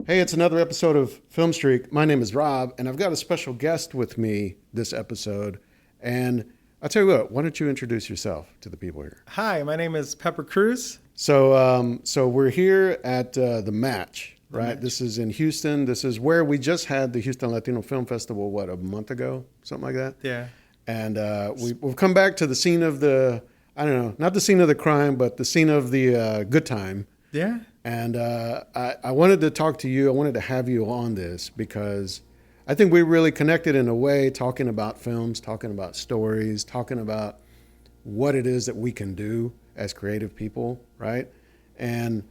Hey, it's another episode of Film Streak. My name is Rob, and I've got a special guest with me this episode. And I'll tell you what, why don't you introduce yourself to the people here? Hi, my name is Pepper Cruz. So we're here at the Match, right? This is in Houston. This is where we just had the Houston Latino Film Festival, a month ago? Something like that? Yeah. And we've come back to the scene of not the scene of the crime, but the scene of the good time. Yeah. And I wanted to talk to you. I wanted to have you on this because I think we really connected in a way, talking about films, talking about stories, talking about what it is that we can do as creative people, right? And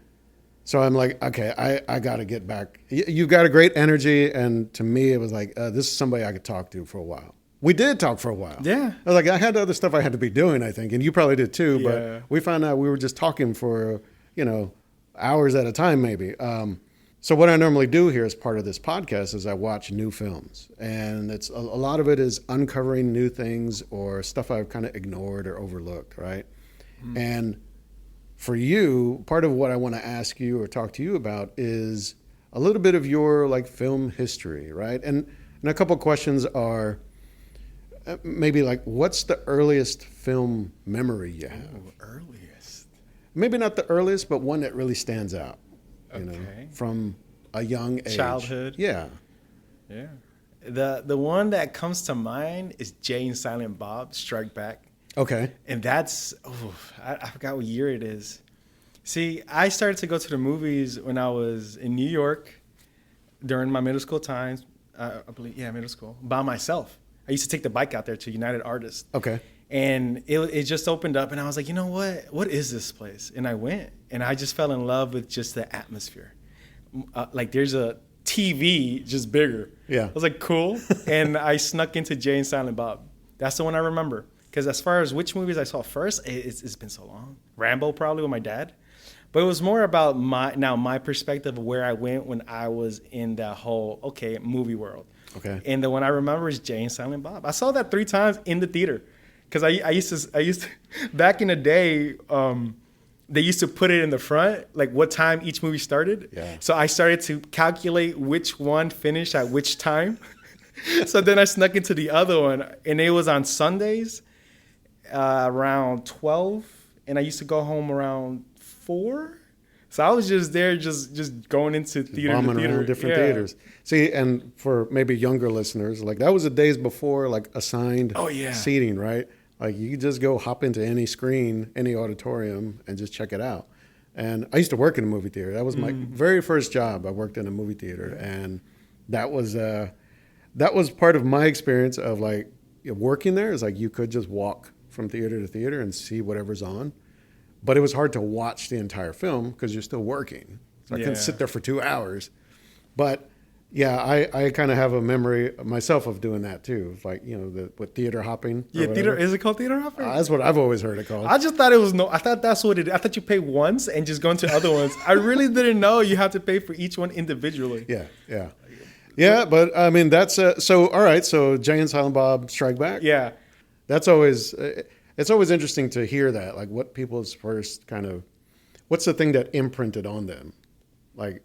so I'm like, okay, I got to get back. You've got a great energy. And to me, it was like, this is somebody I could talk to for a while. We did talk for a while. Yeah. I was like, I had other stuff I had to be doing, I think. And you probably did too. Yeah. But we found out we were just talking for, hours at a time, maybe. So what I normally do here as part of this podcast is I watch new films, and it's a lot of it is uncovering new things or stuff I've kind of ignored or overlooked, right? And for you, part of what I want to ask you or talk to you about is a little bit of your film history, right? And a couple of questions are maybe what's the earliest film memory you have? Ooh, earliest. Maybe not the earliest, but one that really stands out, from a young age. Childhood. Yeah. Yeah. The one that comes to mind is Jay and Silent Bob Strike Back. Okay. And that's, I forgot what year it is. See, I started to go to the movies when I was in New York during my middle school times. I believe, middle school, by myself. I used to take the bike out there to United Artists. Okay. And it just opened up, and I was like, you know what? What is this place? And I went, and I just fell in love with just the atmosphere. There's a TV just bigger. Yeah. I was like, cool. And I snuck into Jay and Silent Bob. That's the one I remember. Because as far as which movies I saw first, it's been so long. Rambo probably with my dad. But it was more about my perspective of where I went when I was in that whole, movie world. Okay. And the one I remember is Jay and Silent Bob. I saw that 3 times in the theater. Because I used to back in the day, they used to put it in the front, what time each movie started. Yeah. So I started to calculate which one finished at which time. So then I snuck into the other one, and it was on Sundays around 12, and I used to go home around 4. So I was just there, just going into theater bombing to theater. around different theaters. See, and for maybe younger listeners, that was the days before assigned seating, right? You could just go hop into any screen, any auditorium, and just check it out. And I used to work in a movie theater. That was my very first job. I worked in a movie theater, and that was part of my experience of working there. Is you could just walk from theater to theater and see whatever's on, but it was hard to watch the entire film because you're still working. So I couldn't sit there for 2 hours. But yeah, I kind of have a memory myself of doing that too. With theater hopping. Yeah, theater. Is it called theater hopping? That's what I've always heard it called. I just thought I thought that's what it is. I thought you pay once and just go into other ones. I really didn't know you have to pay for each one individually. Yeah. But I mean, that's so. All right, so Jay and Silent Bob Strike Back. Yeah, that's always. It's always interesting to hear that. What people's first what's the thing that imprinted on them.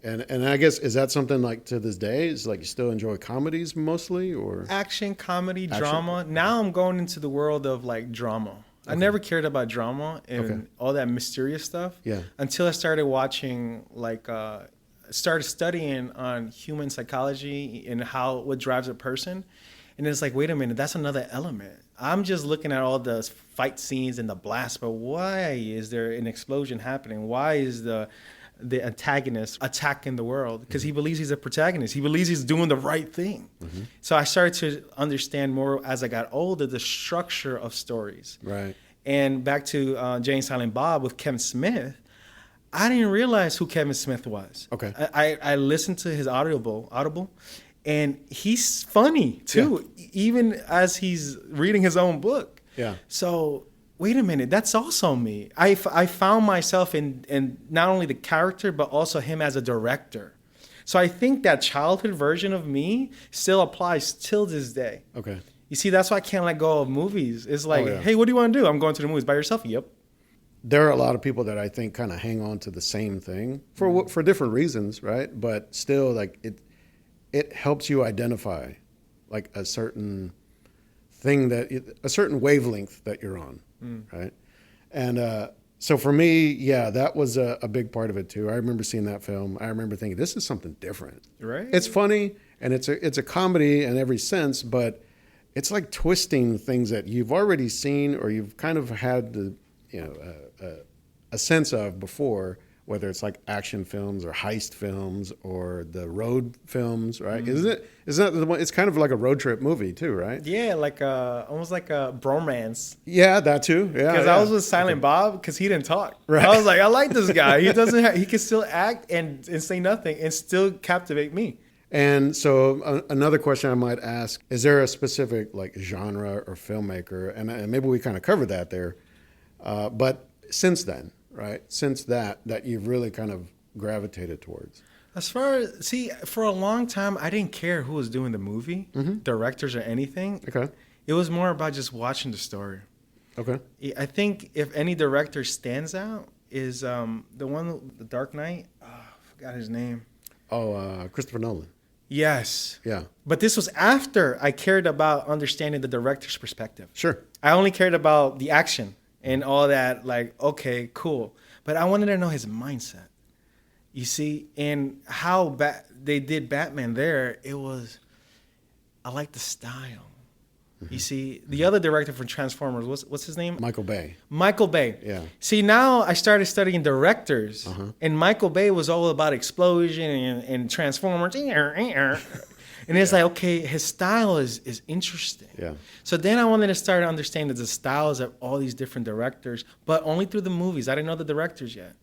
And I guess, is that something to this day? Is you still enjoy comedies mostly, or action, comedy, drama? Now I'm going into the world of drama. Okay. I never cared about drama and all that mysterious stuff. Yeah. Until I started watching, started studying on human psychology and what drives a person. And it's wait a minute, that's another element. I'm just looking at all the fight scenes and the blast, but why is there an explosion happening? Why is the antagonist attacking the world? Because he believes he's a protagonist. He believes he's doing the right thing. Mm-hmm. So I started to understand more as I got older the structure of stories. Right. And back to Jay and Silent Bob with Kevin Smith, I didn't realize who Kevin Smith was. Okay. I listened to his Audible, and he's funny too, even as he's reading his own book. Yeah. So wait a minute, that's also me. I found myself in not only the character, but also him as a director. So I think that childhood version of me still applies till this day. Okay. You see, that's why I can't let go of movies. It's hey, what do you want to do? I'm going to the movies. By yourself? Yep. there are a lot of people that I think kind of hang on to the same thing for different reasons, right? But still, like it helps you identify like a certain thing a certain wavelength that you're on, right? And so for me, yeah, that was a big part of it too. I remember seeing that film. I remember thinking, this is something different. Right. It's funny and it's a comedy in every sense, but it's like twisting things that you've already seen or you've kind of had the a sense of before, whether it's like action films or heist films or the road films, right? Isn't that the one? It's kind of like a road trip movie too, right? Yeah, like almost like a bromance. Yeah, that too. Yeah, because I was with Silent Bob because he didn't talk. Right. I was like, I like this guy. He doesn't. He can still act and say nothing and still captivate me. And so another question I might ask, is there a specific like genre or filmmaker? And maybe we kind of covered that there. But since then, right? Since that you've really kind of gravitated towards. As far as, for a long time, I didn't care who was doing the movie, directors or anything. Okay. It was more about just watching the story. Okay. I think if any director stands out is the one, The Dark Knight. Oh, I forgot his name. Oh, Christopher Nolan. Yes. Yeah. But this was after I cared about understanding the director's perspective. Sure. I only cared about the action and all that, like, okay, cool. But I wanted to know his mindset. You see, and how they did Batman there, I like the style. You see, the other director for Transformers, what's his name? Michael Bay. Michael Bay. Yeah. See, now I started studying directors, and Michael Bay was all about explosion and Transformers. And it's like, okay, his style is interesting. Yeah. So then I wanted to start understanding the styles of all these different directors, but only through the movies. I didn't know the directors yet.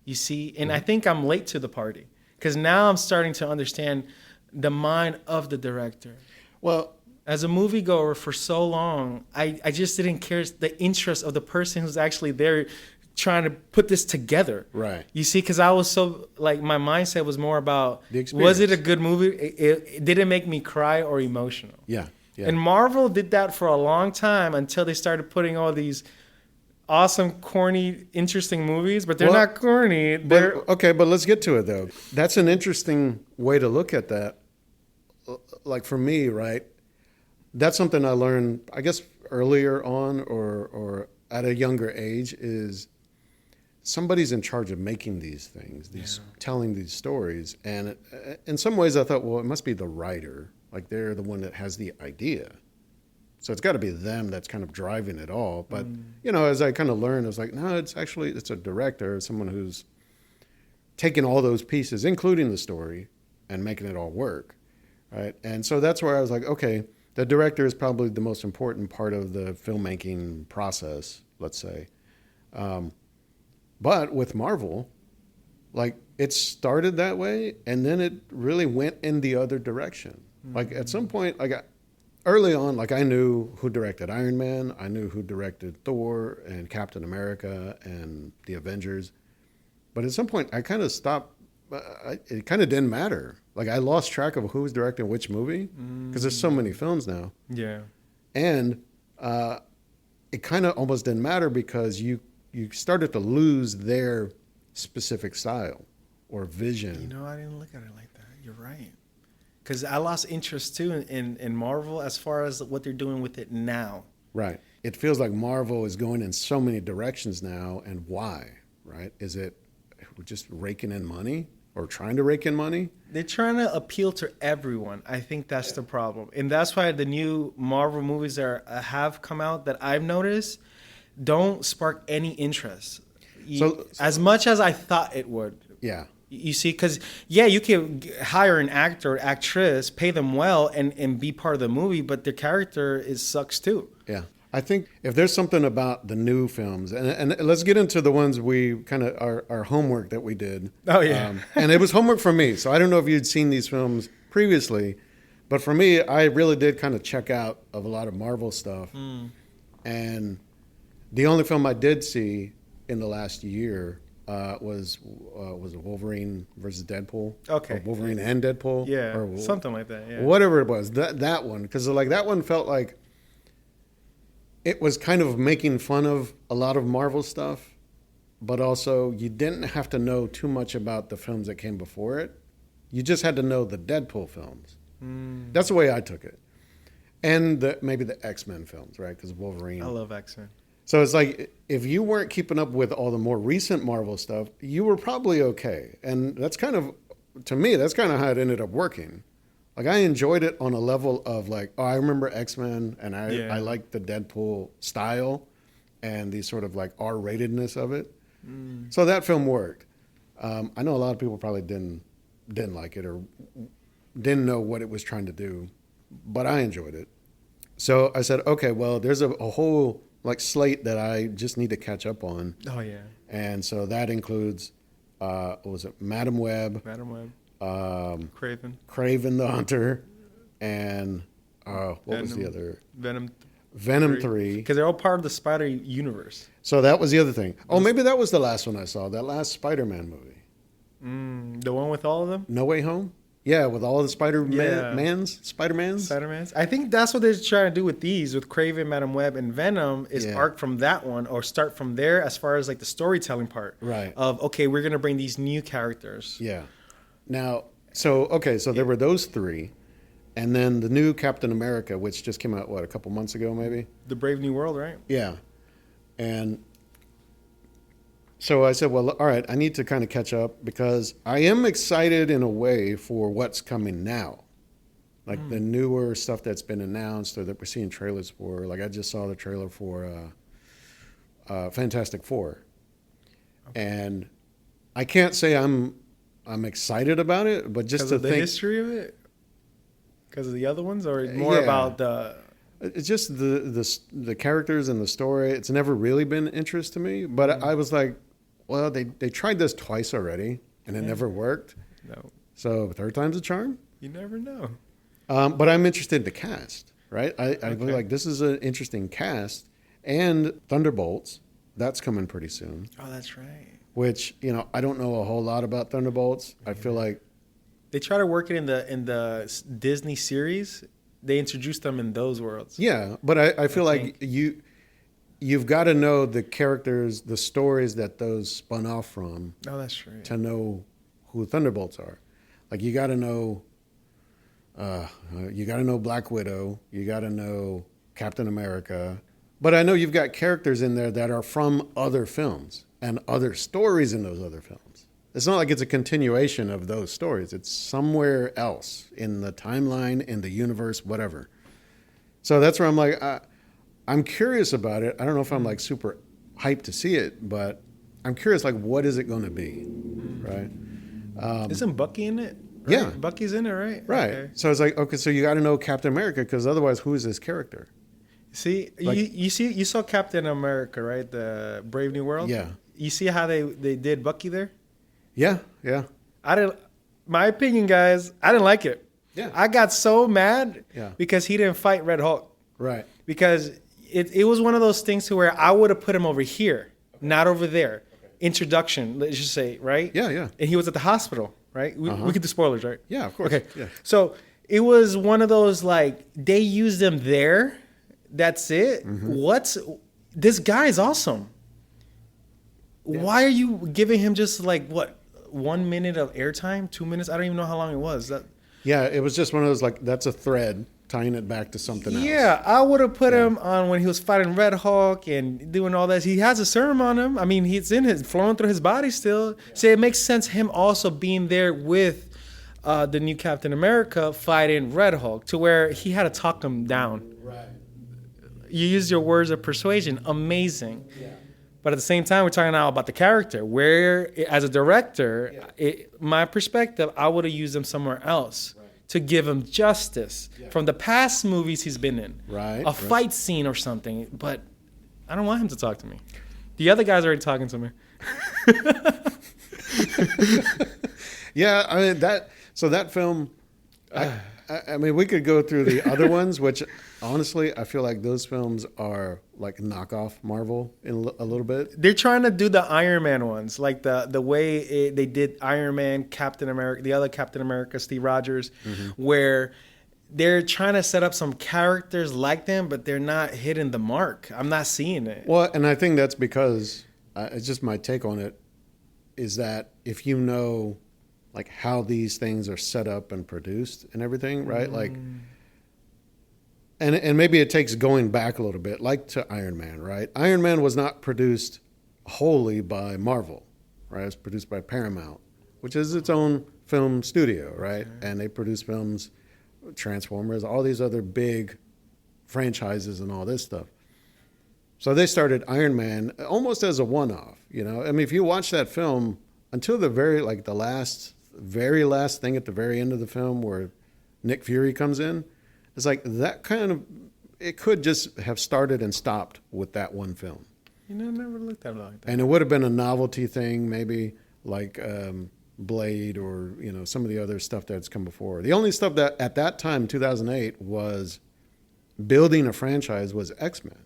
You see, and I think I'm late to the party because now I'm starting to understand the mind of the director. Well, as a moviegoer for so long, I just didn't care the interest of the person who's actually there trying to put this together. Right. You see, because I was so, like, my mindset was more about, the experience. Was it a good movie? It didn't make me cry or emotional. Yeah. Yeah. And Marvel did that for a long time until they started putting all these awesome, corny, interesting movies, but they're not corny. Okay, but let's get to it, though. That's an interesting way to look at that. Like, for me, right, that's something I learned, I guess, earlier on or at a younger age is somebody's in charge of making these things, telling these stories. And in some ways I thought, well, it must be the writer. Like they're the one that has the idea. So it's got to be them that's kind of driving it all. But, as I kind of learned, I was like, no, it's a director, someone who's taking all those pieces, including the story, and making it all work. Right. And so that's where I was like, okay, the director is probably the most important part of the filmmaking process, let's say. But with Marvel, like it started that way, and then it really went in the other direction. Like at some point, like early on, like I knew who directed Iron Man, I knew who directed Thor and Captain America and the Avengers. But at some point, I kind of stopped. It kind of didn't matter. Like I lost track of who was directing which movie because there's so many films now. Yeah. And it kind of almost didn't matter because you started to lose their specific style or vision. I didn't look at it like that. You're right. Because I lost interest too in Marvel as far as what they're doing with it now. Right. It feels like Marvel is going in so many directions now, and why? Right? Is it just raking in money or trying to rake in money? They're trying to appeal to everyone. I think that's the problem, and that's why the new Marvel movies that have come out that I've noticed don't spark any interest. As much as I thought it would. Yeah. You see, because, you can hire an actor or actress, pay them well, and be part of the movie, but their character sucks too. Yeah. I think if there's something about the new films, and let's get into the ones we kind of, our homework that we did. Oh, yeah. And it was homework for me. So I don't know if you'd seen these films previously, but for me, I really did kind of check out of a lot of Marvel stuff. And the only film I did see in the last year was it Wolverine versus Deadpool? Okay. Or Wolverine and Deadpool? Yeah, or something like that, yeah. Whatever it was, that one. Because like that one felt like it was kind of making fun of a lot of Marvel stuff, but also you didn't have to know too much about the films that came before it. You just had to know the Deadpool films. That's the way I took it. And maybe the X-Men films, right? Because Wolverine. I love X-Men. So it's like, if you weren't keeping up with all the more recent Marvel stuff, you were probably okay. And that's kind of, to me, that's kind of how it ended up working. Like, I enjoyed it on a level of like, oh, I remember X-Men, and I liked the Deadpool style and the sort of like R-ratedness of it. So that film worked. I know a lot of people probably didn't like it or didn't know what it was trying to do, but I enjoyed it. So I said, okay, well, there's a whole like slate that I just need to catch up on. Oh yeah. And so that includes, what was it, Madam Web, Kraven the Hunter, and what was the other? Venom 3. Because they're all part of the Spider universe. So that was the other thing. Oh, maybe that was the last one I saw, that last Spider-Man movie. The one with all of them? No Way Home? Yeah, with all the Spider-Mans. I think that's what they're trying to do with these, with Kraven, Madam Web, and Venom, is arc from that one or start from there as far as like the storytelling part. Right. Of, okay, we're going to bring these new characters. Yeah. Now, so there were those three. And then the new Captain America, which just came out, a couple months ago maybe? The Brave New World, right? Yeah. And so I said, well, all right, I need to kind of catch up because I am excited in a way for what's coming now. Like the newer stuff that's been announced or that we're seeing trailers for. Like I just saw the trailer for Fantastic Four. Okay. And I can't say I'm excited about it, but just to think... the history of it? Because of the other ones? Or more about the... It's just the characters and the story. It's never really been interest to me. But I was like, well, they tried this twice already, and it never worked. No. So third time's a charm? You never know. But I'm interested in the cast, right? I feel like this is an interesting cast. And Thunderbolts, that's coming pretty soon. Oh, that's right. Which, I don't know a whole lot about Thunderbolts. I feel like... They try to work it in the Disney series. They introduced them in those worlds. Yeah, but I feel like you've got to know the characters, the stories that those spun off from. Oh, that's true. To know who Thunderbolts are. Like you got to know Black Widow, you got to know Captain America. But I know you've got characters in there that are from other films and other stories in those other films. It's not like it's a continuation of those stories. It's somewhere else in the timeline, in the universe, whatever. So that's where I'm like, I'm curious about it. I don't know if I'm like super hyped to see it, but I'm curious, like, what is it going to be, right? Isn't Bucky in it? Right? Yeah. Bucky's in it, right? Right. Okay. So it's like, okay, so you got to know Captain America because otherwise who is this character? See, like, you saw Captain America, right? The Brave New World? Yeah. You see how they did Bucky there? Yeah. My opinion, guys, I didn't like it. Yeah. I got so mad because he didn't fight Red Hulk. Right. Because it was one of those things to where I would have put him over here, not over there. Okay. Introduction, let's just say, right? Yeah. And he was at the hospital, right? We could do spoilers, right? Yeah, of course. Okay. Yeah. So it was one of those, like, they used them there. That's it. Mm-hmm. This guy is awesome. Yeah. Why are you giving him just like 1 minute of airtime, 2 minutes? I don't even know how long it was. Yeah, it was just one of those, like, that's a thread tying it back to something else. Yeah, I would have put him on when he was fighting Red Hulk and doing all that. He has a serum on him. I mean, he's flowing through his body still. Yeah. So it makes sense him also being there with the new Captain America fighting Red Hulk to where he had to talk him down. Right. You used your words of persuasion. Amazing. Yeah. But at the same time, we're talking now about the character. Where, as a director, my perspective, I would have used him somewhere else to give him justice from the past movies he's been in. Right. A fight scene or something. But I don't want him to talk to me. The other guy's already talking to me. Yeah, I mean, that film... I mean, we could go through the other ones, which honestly, I feel like those films are like knockoff Marvel in a little bit. They're trying to do the Iron Man ones, like the way they did Iron Man, Captain America, the other Captain America, Steve Rogers, where they're trying to set up some characters like them, but they're not hitting the mark. I'm not seeing it. Well, and I think that's because it's just my take on it, is that if you know like how these things are set up and produced and everything, right? Like, and maybe it takes going back a little bit, like to Iron Man, right? Iron Man was not produced wholly by Marvel, right? It's produced by Paramount, which is its own film studio, right? And they produce films, Transformers, all these other big franchises and all this stuff. So they started Iron Man almost as a one-off, you know? I mean, if you watch that film until the very last thing at the very end of the film where Nick Fury comes in, it's like that kind of, it could just have started and stopped with that one film. You know, I never looked at it like that. And it would have been a novelty thing, maybe like Blade or, you know, some of the other stuff that's come before. The only stuff that at that time, 2008, was building a franchise was X-Men.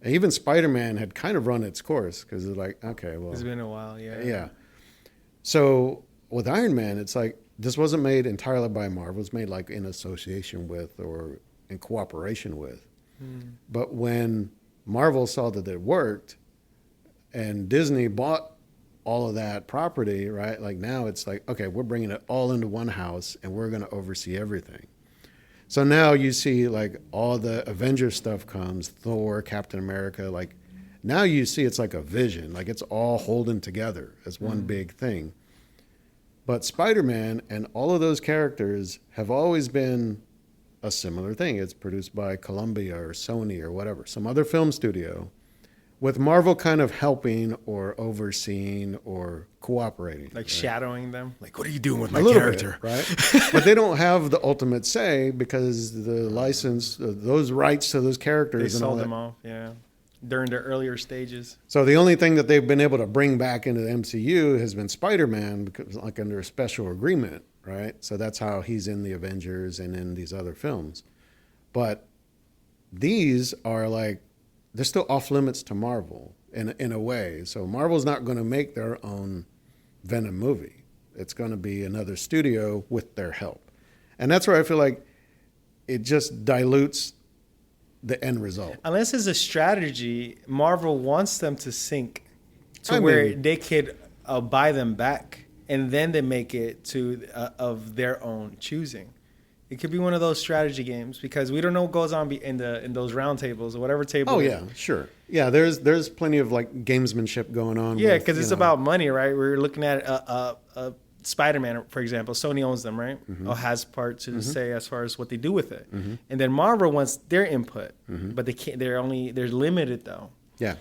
And even Spider-Man had kind of run its course because it's like, okay, well. It's been a while, yeah. Yeah. So with Iron Man, it's like, this wasn't made entirely by Marvel. It was made like in association with or in cooperation with. But when Marvel saw that it worked and Disney bought all of that property, right? Like now it's like, okay, we're bringing it all into one house and we're going to oversee everything. So now you see like all the Avengers stuff comes, Thor, Captain America, like now you see it's like a vision, like it's all holding together as one big thing. But Spider-Man and all of those characters have always been a similar thing. It's produced by Columbia or Sony or whatever, some other film studio, with Marvel kind of helping or overseeing or cooperating. Like right? Shadowing them. Like, what are you doing with my A little character? bit, right? But they don't have the ultimate say because the license, those rights to those characters. They and all sold that. them off, yeah. During their earlier stages. So the only thing that they've been able to bring back into the MCU has been Spider-Man, because like under a special agreement, right? So that's how he's in the Avengers and in these other films. But these are like, they're still off limits to Marvel in a way. So Marvel's not going to make their own Venom movie. It's going to be another studio with their help. And that's where I feel like it just dilutes the end result. Unless it's a strategy, Marvel wants them to sink to where they could buy them back, and then they make it to of their own choosing. It could be one of those strategy games because we don't know what goes on in those round tables or whatever table. Oh yeah, sure. Yeah, there's plenty of like gamesmanship going on. Yeah, because it's about money, right? We're looking at a Spider-Man, for example. Sony owns them, right? Or has part to say as far as what they do with it. And then Marvel wants their input, but they can't. They're limited though. Yeah.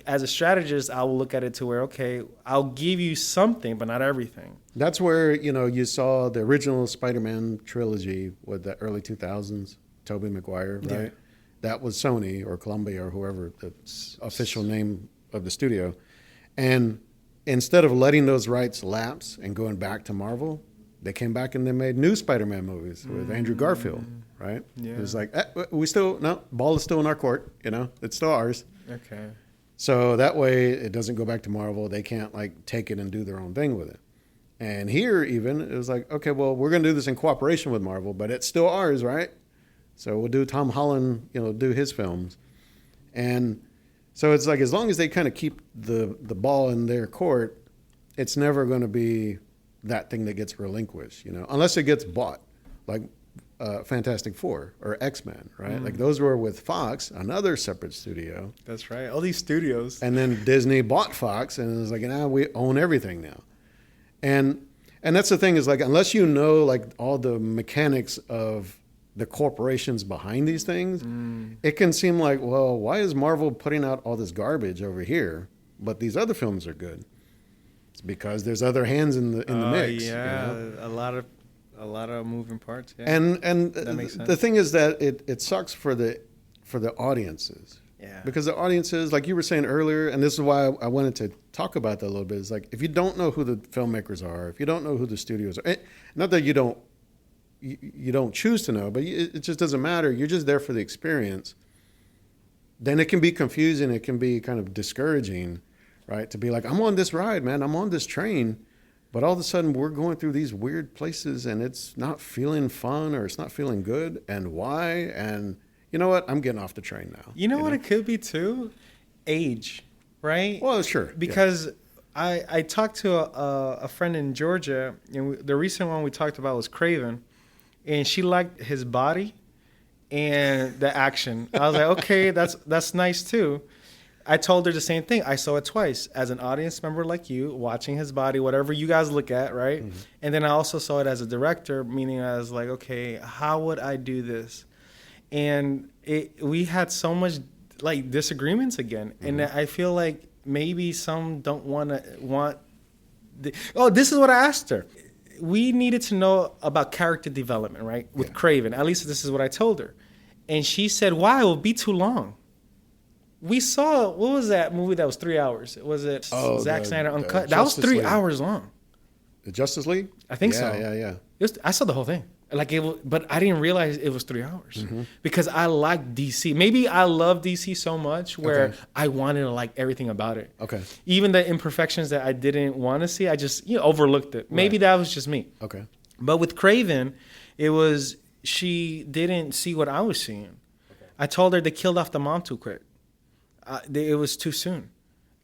As a strategist, I will look at it to where, okay, I'll give you something, but not everything. That's where, you saw the original Spider-Man trilogy with the early 2000s, Tobey Maguire, right? Yeah. That was Sony or Columbia or whoever, the official name of the studio. And instead of letting those rights lapse and going back to Marvel, they came back and they made new Spider-Man movies with Andrew Garfield, right? Yeah. It was like, ball is still in our court, it's still ours. Okay. So that way it doesn't go back to Marvel. They can't like take it and do their own thing with it. And here even, it was like, okay, well, we're going to do this in cooperation with Marvel, but it's still ours, right? So we'll do Tom Holland, do his films. And so it's like, as long as they kind of keep the ball in their court, it's never going to be that thing that gets relinquished, unless it gets bought, like Fantastic Four or X-Men, right? Like those were with Fox, another separate studio. That's right. All these studios. And then Disney bought Fox, and it was like, we own everything now. And that's the thing is like, unless you know like all the mechanics of the corporations behind these things, it can seem like, well, why is Marvel putting out all this garbage over here, but these other films are good? It's because there's other hands in the mix. Yeah, a lot of moving parts. Yeah. And that makes sense. The thing is that it sucks for the audiences. Yeah. Because the audiences, like you were saying earlier, and this is why I wanted to talk about that a little bit, is like, if you don't know who the filmmakers are, if you don't know who the studios are, not that you don't choose to know, but it just doesn't matter. You're just there for the experience. Then it can be confusing. It can be kind of discouraging, right? To be like, I'm on this ride, man. I'm on this train. But all of a sudden, we're going through these weird places, and it's not feeling fun or it's not feeling good. And why? And you know what? I'm getting off the train now. You know what it could be, too? Age. right? Well, sure. Because I talked to a friend in Georgia, and the recent one we talked about was Kraven, and she liked his body and the action. I was like, okay, that's nice too. I told her the same thing. I saw it twice as an audience member like you, watching his body, whatever you guys look at, right? Mm-hmm. And then I also saw it as a director, meaning I was like, okay, how would I do this? And we had so much like disagreements again. Mm-hmm. And I feel like maybe some don't this is what I asked her. We needed to know about character development, right? With Kraven. At least this is what I told her. And she said, why? It would be too long. We saw, what was that movie that was 3 hours? Was it Zack Snyder Uncut? That was 3 hours long. The Justice League? I think so. Yeah. I saw the whole thing. But I didn't realize it was 3 hours because I like DC. Maybe I love DC so much where I wanted to like everything about it. Okay. Even the imperfections that I didn't want to see, I just overlooked it. Maybe that was just me. Okay. But with Kraven, it was she didn't see what I was seeing. Okay. I told her they killed off the mom too quick. It was too soon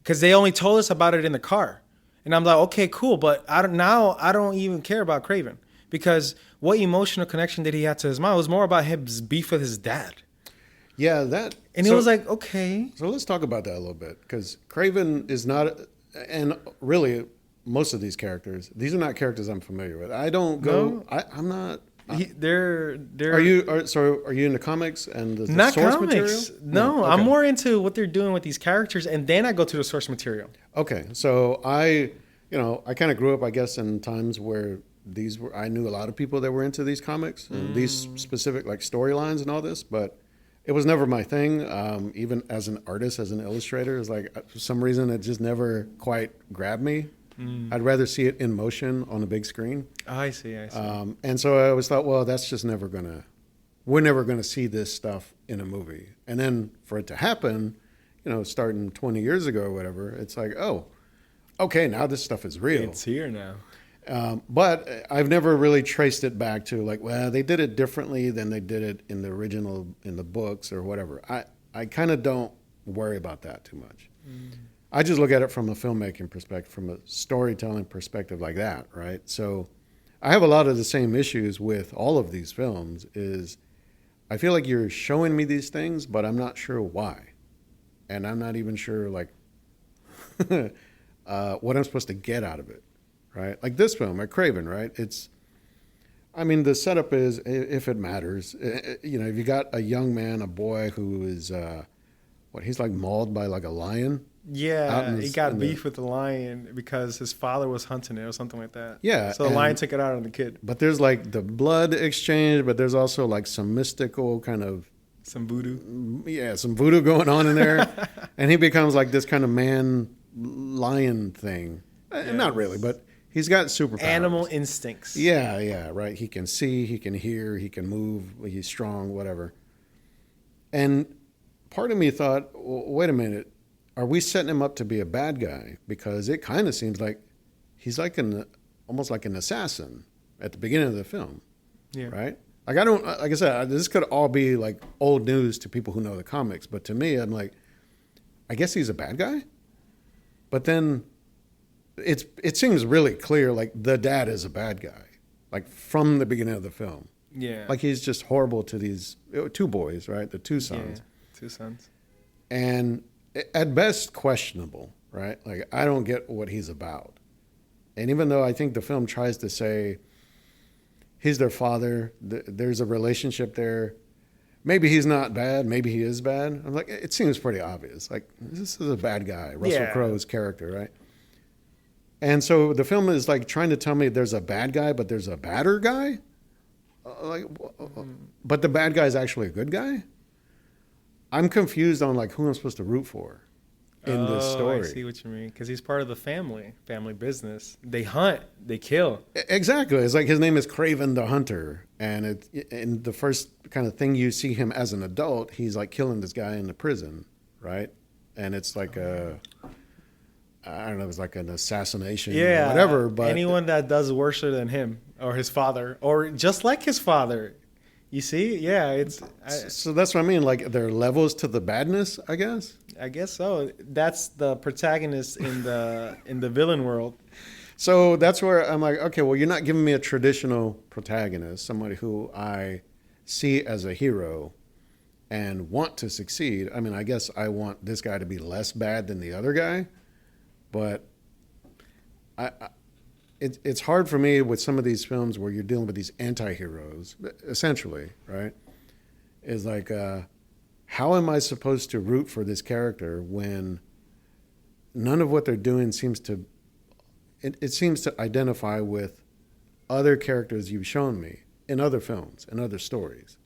because they only told us about it in the car, and I'm like, okay, cool, but I don't even care about Kraven because what emotional connection did he have to his mom? It was more about his beef with his dad. Yeah, that. And it was like, okay. So let's talk about that a little bit because Kraven is not, and really most of these characters, these are not characters I'm familiar with. I don't go. No? I'm not. They're. Are you into comics and the not source comics? Material? No, okay. I'm more into what they're doing with these characters, and then I go to the source material. Okay, so I kind of grew up, I guess, in times where I knew a lot of people that were into these comics and these specific like storylines and all this, but it was never my thing. Even as an artist, as an illustrator, it's like for some reason it just never quite grabbed me. I'd rather see it in motion on a big screen. Oh, I see. And so I always thought, well, that's just we're never gonna see this stuff in a movie. And then for it to happen, starting 20 years ago or whatever, it's like, oh, okay, now this stuff is real. It's here now. But I've never really traced it back to like, well, they did it differently than they did it in the original, in the books or whatever. I kind of don't worry about that too much. I just look at it from a filmmaking perspective, from a storytelling perspective like that, right? So I have a lot of the same issues with all of these films is I feel like you're showing me these things, but I'm not sure why. And I'm not even sure like what I'm supposed to get out of it, right? Like this film, like Kraven, right? The setup is, if it matters, if you got a young man, a boy who is, he's like mauled by like a lion. Yeah, he got beef with the lion because his father was hunting it or something like that. Yeah. So the lion took it out on the kid. But there's like the blood exchange, but there's also like some mystical kind of... Some voodoo. Yeah, some voodoo going on in there. And he becomes like this kind of man-lion thing. Yes. Not really, but he's got superpowers. Animal instincts. Yeah, right. He can see, he can hear, he can move, he's strong, whatever. And part of me thought, well, wait a minute. Are we setting him up to be a bad guy? Because it kind of seems like he's like almost like an assassin at the beginning of the film. Yeah. Right? Like I said, this could all be like old news to people who know the comics, but to me, I'm like, I guess he's a bad guy. But then it seems really clear, like the dad is a bad guy, like from the beginning of the film. Yeah. Like he's just horrible to these two boys, right? The two sons. Yeah, 2 sons. And at best questionable, right? Like I don't get what he's about. And even though I think the film tries to say he's their father, there's a relationship there. Maybe he's not bad, maybe he is bad. I'm like, it seems pretty obvious. Like this is a bad guy, Russell Crowe's character, right? And so the film is like trying to tell me there's a bad guy, but there's a badder guy. But the bad guy is actually a good guy. I'm confused on like who I'm supposed to root for in this story. I see what you mean. Because he's part of the family business. They hunt, they kill. Exactly. It's like his name is Kraven the Hunter. And in the first kind of thing you see him as an adult, he's like killing this guy in the prison, right? And it's like I don't know, it's like an assassination or whatever. But anyone that does worse than him or his father or just like his father. You see? Yeah, so that's what I mean. Like there are levels to the badness, I guess. I guess so. That's the protagonist in the villain world. So that's where I'm like, okay, well, you're not giving me a traditional protagonist, somebody who I see as a hero and want to succeed. I mean, I guess I want this guy to be less bad than the other guy, but it's hard for me with some of these films where you're dealing with these anti-heroes, essentially, right? Is like, how am I supposed to root for this character when none of what they're doing seems to identify with other characters you've shown me in other films and other stories?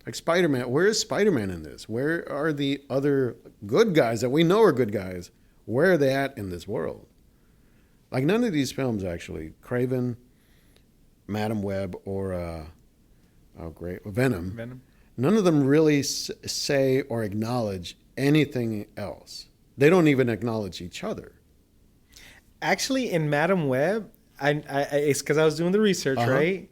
Like Spider-Man, where is Spider-Man in this? Where are the other good guys that we know are good guys? Where are they at in this world? Like none of these films, actually, Kraven, Madam Web, or Venom. None of them really say or acknowledge anything else. They don't even acknowledge each other. Actually, in Madam Web, it's because I was doing the research, right?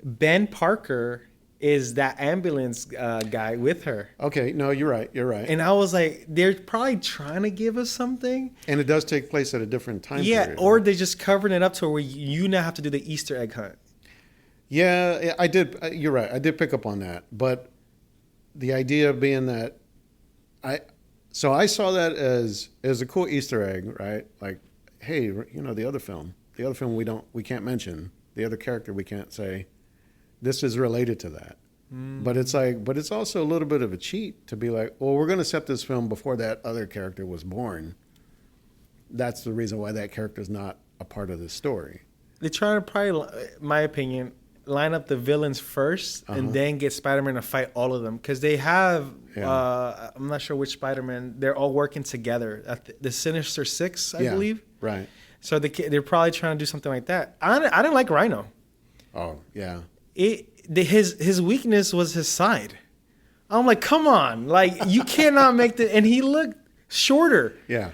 Ben Parker is that ambulance guy with her. Okay, no, you're right. And I was like, they're probably trying to give us something. And it does take place at a different time period. Or right? They just covered it up to where you now have to do the Easter egg hunt. Yeah, I did. You're right. I did pick up on that. But the idea being that I saw that as a cool Easter egg, right? Like, hey, the other film we can't mention, the other character we can't say, this is related to that. But it's also a little bit of a cheat to be like, well, we're going to set this film before that other character was born. That's the reason why that character is not a part of this story. They're trying to probably, my opinion, line up the villains first and then get Spider-Man to fight all of them. Because they have, I'm not sure which Spider-Man, they're all working together. The Sinister Six, I believe. Right. So they're probably trying to do something like that. I didn't like Rhino. Oh, yeah. His weakness was his side. I'm like, come on. Like, you cannot make and he looked shorter. Yeah.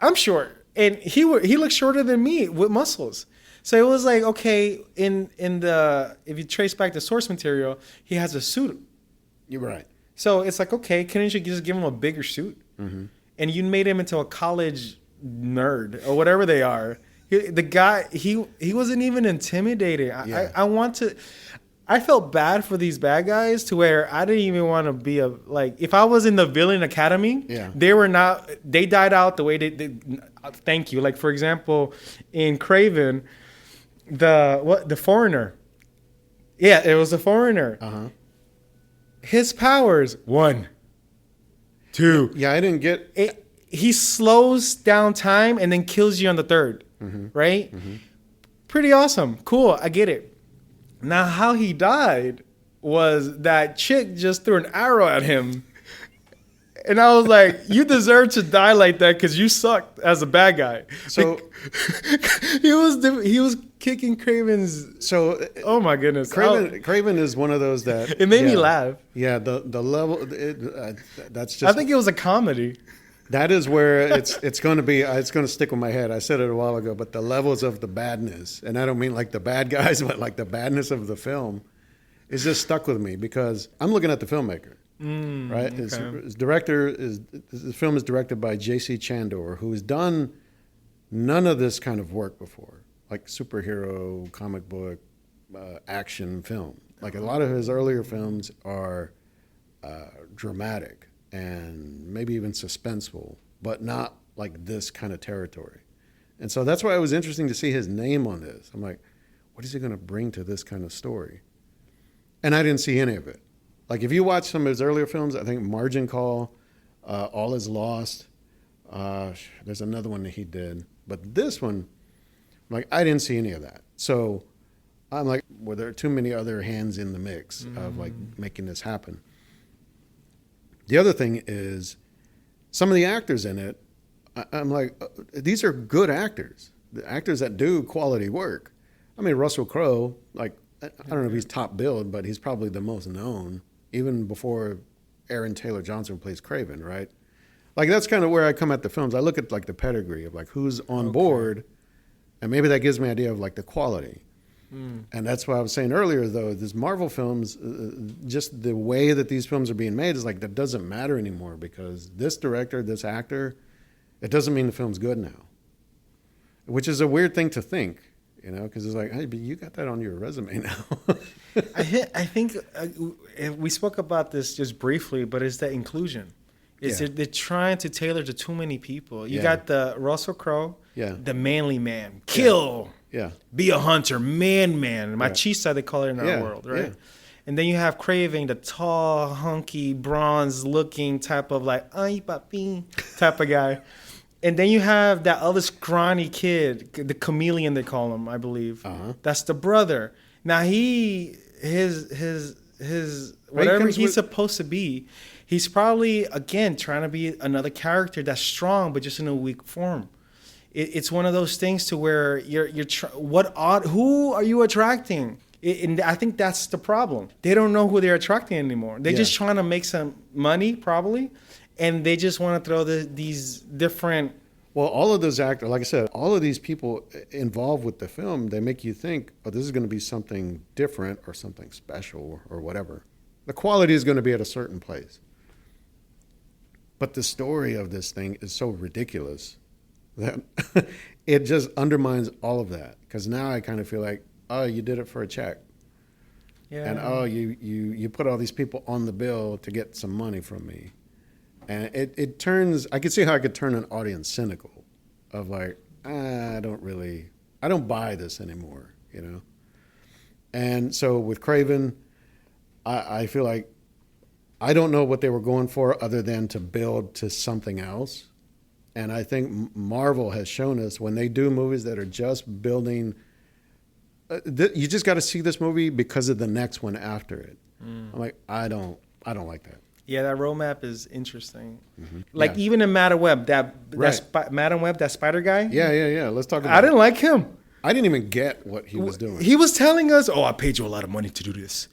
I'm short. And he looked shorter than me with muscles. So it was like, okay, if you trace back the source material, he has a suit. You're right. So it's like, okay, couldn't you just give him a bigger suit? Mm-hmm. And you made him into a college nerd or whatever they are. The guy, he wasn't even intimidating. Yeah. I felt bad for these bad guys to where I didn't even want to be if I was in the villain academy, they died out the way they thank you. Like, for example, in Kraven, the foreigner. Yeah, it was the foreigner. Uh-huh. His powers, 1, 2. Yeah, I didn't get it. He slows down time and then kills you on the third. Mm-hmm. Right? Mm-hmm. Pretty awesome. Cool. I get it. Now, how he died was that chick just threw an arrow at him. And I was like, you deserve to die like that because you sucked as a bad guy. So he was kicking Kraven's. So oh my goodness, Kraven is one of those that it made me laugh. Yeah, the level. That's just. I think it was a comedy. That is where it's going to be. It's going to stick with my head. I said it a while ago, but the levels of the badness, and I don't mean like the bad guys, but like the badness of the film, is just stuck with me because I'm looking at the filmmaker. Right, okay. His director the film is directed by J.C. Chandor, who has done none of this kind of work before, like superhero, comic book, action film. Like a lot of his earlier films are dramatic and maybe even suspenseful, but not like this kind of territory. And so that's why it was interesting to see his name on this. I'm like, what is he going to bring to this kind of story? And I didn't see any of it. Like if you watch some of his earlier films, I think Margin Call, All Is Lost, there's another one that he did. But this one, like I didn't see any of that. So I'm like, were there too many other hands in the mix of like making this happen? The other thing is some of the actors in it, I'm like, these are good actors. The actors that do quality work. I mean, Russell Crowe, like, I don't know if he's top billed, but he's probably the most known, even before Aaron Taylor Johnson plays Kraven, right? Like, that's kind of where I come at the films. I look at, like, the pedigree of, like, who's on board, and maybe that gives me an idea of, like, the quality. And that's what I was saying earlier, though. These Marvel films, just the way that these films are being made is like that doesn't matter anymore because this director, this actor, it doesn't mean the film's good now. Which is a weird thing to think, you know, because it's like, hey, but you got that on your resume now. I think we spoke about this just briefly, but it's the inclusion. They're trying to tailor to too many people. You got the Russell Crowe, the manly man, kill. Yeah. Be a hunter, man. Machista, they call it in our world, right? Yeah. And then you have Kraven, the tall, hunky, bronze-looking type of like, ay, papi, type of guy. And then you have that other scrawny kid, the chameleon they call him, I believe. That's the brother. Now his whatever he's supposed to be, he's probably again trying to be another character that's strong, but just in a weak form. It's one of those things to where who are you attracting? And I think that's the problem. They don't know who they're attracting anymore. They're just trying to make some money, probably, and they just want to throw these different. Well, all of those actors, like I said, all of these people involved with the film, they make you think, oh, this is going to be something different or something special or whatever. The quality is going to be at a certain place. But the story of this thing is so ridiculous that it just undermines all of that. Because now I kind of feel like, oh, you did it for a check. Yeah. And, oh, you put all these people on the bill to get some money from me. And it turns, I could see how I could turn an audience cynical of like, I don't buy this anymore, you know? And so with Kraven, I feel like I don't know what they were going for other than to build to something else. And I think Marvel has shown us when they do movies that are just building, you just got to see this movie because of the next one after it. I'm like, I don't like that. Yeah, that roadmap is interesting. Like even in Madam Web, Madam Web, that spider guy. Yeah. Let's talk about I didn't like him. I didn't even get what he was doing. He was telling us, oh, I paid you a lot of money to do this.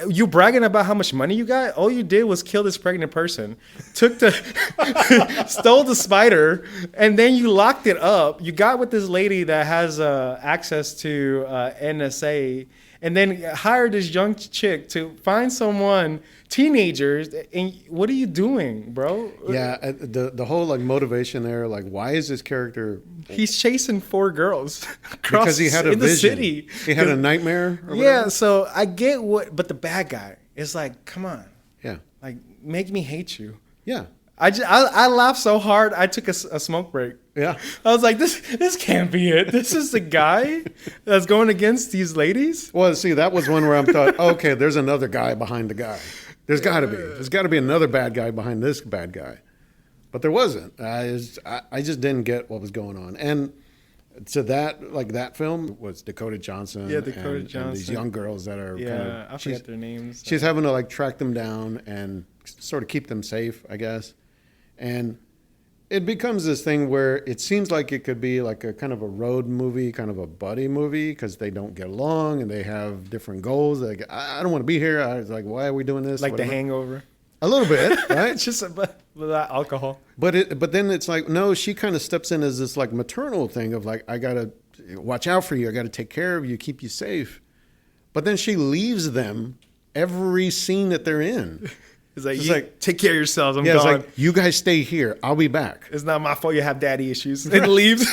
You bragging about how much money you got? All you did was kill this pregnant person, stole the spider, and then you locked it up. You got with this lady that has access to NSA, and then hired this young chick to find someone, teenagers. And what are you doing, bro? Yeah, the whole like motivation there, like why is this character? He's chasing 4 girls because he had a in vision. The city. He had a nightmare. Or yeah, so I get but the bad guy is like, come on, yeah, like make me hate you. Yeah, I laughed so hard I took a smoke break. Yeah, I was like, this can't be it. This is the guy that's going against these ladies. Well, see, that was one where I thought, okay, there's another guy behind the guy. There's got to be another bad guy behind this bad guy. But there wasn't. I just didn't get what was going on. And so that film was Dakota Johnson. Yeah, Dakota Johnson. And these young girls that are I forget their names. She's having to like track them down and sort of keep them safe, I guess. And it becomes this thing where it seems like it could be like a kind of a road movie, kind of a buddy movie, because they don't get along and they have different goals. Like, I don't want to be here. I was like, why are we doing this? Like whatever. The Hangover. A little bit, right? Just without alcohol. But then it's like, no, she kind of steps in as this like maternal thing of like, I got to watch out for you. I got to take care of you, keep you safe. But then she leaves them every scene that they're in. It's like, take care of yourselves. I'm gone. It's like, you guys stay here. I'll be back. It's not my fault you have daddy issues. And leaves.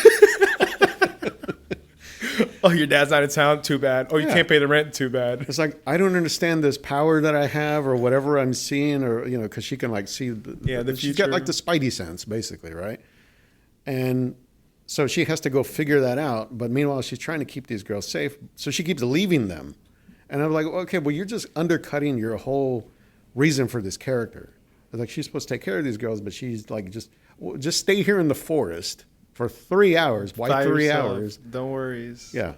Oh, your dad's not in town? Too bad. Oh, you can't pay the rent? Too bad. It's like, I don't understand this power that I have or whatever I'm seeing or, you know, because she can like see. The future. She's got like the spidey sense, basically, right? And so she has to go figure that out. But meanwhile, she's trying to keep these girls safe. So she keeps leaving them. And I'm like, okay, well, you're just undercutting your whole reason for this character. It's like, she's supposed to take care of these girls, but she's like, just stay here in the forest for 3 hours. Why By 3 yourself. hours? Don't worry. Yeah.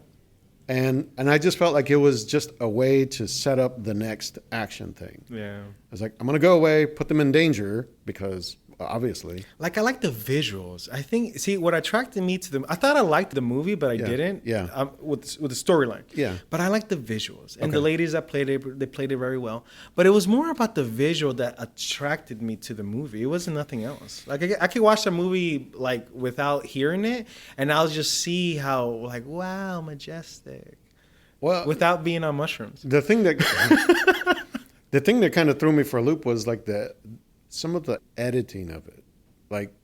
And I just felt like it was just a way to set up the next action thing. Yeah. I was like, I'm going to go away, put them in danger because obviously. Like, I like the visuals. I think, see, what attracted me to them, I thought I liked the movie, but I didn't. Yeah. With the storyline. Yeah. But I like the visuals. And the ladies that played it, they played it very well. But it was more about the visual that attracted me to the movie. It wasn't nothing else. Like, I could watch the movie, like, without hearing it, and I'll just see how, like, wow, majestic. Well, without being on mushrooms. the thing that the thing that kind of threw me for a loop was like some of the editing of it. Like,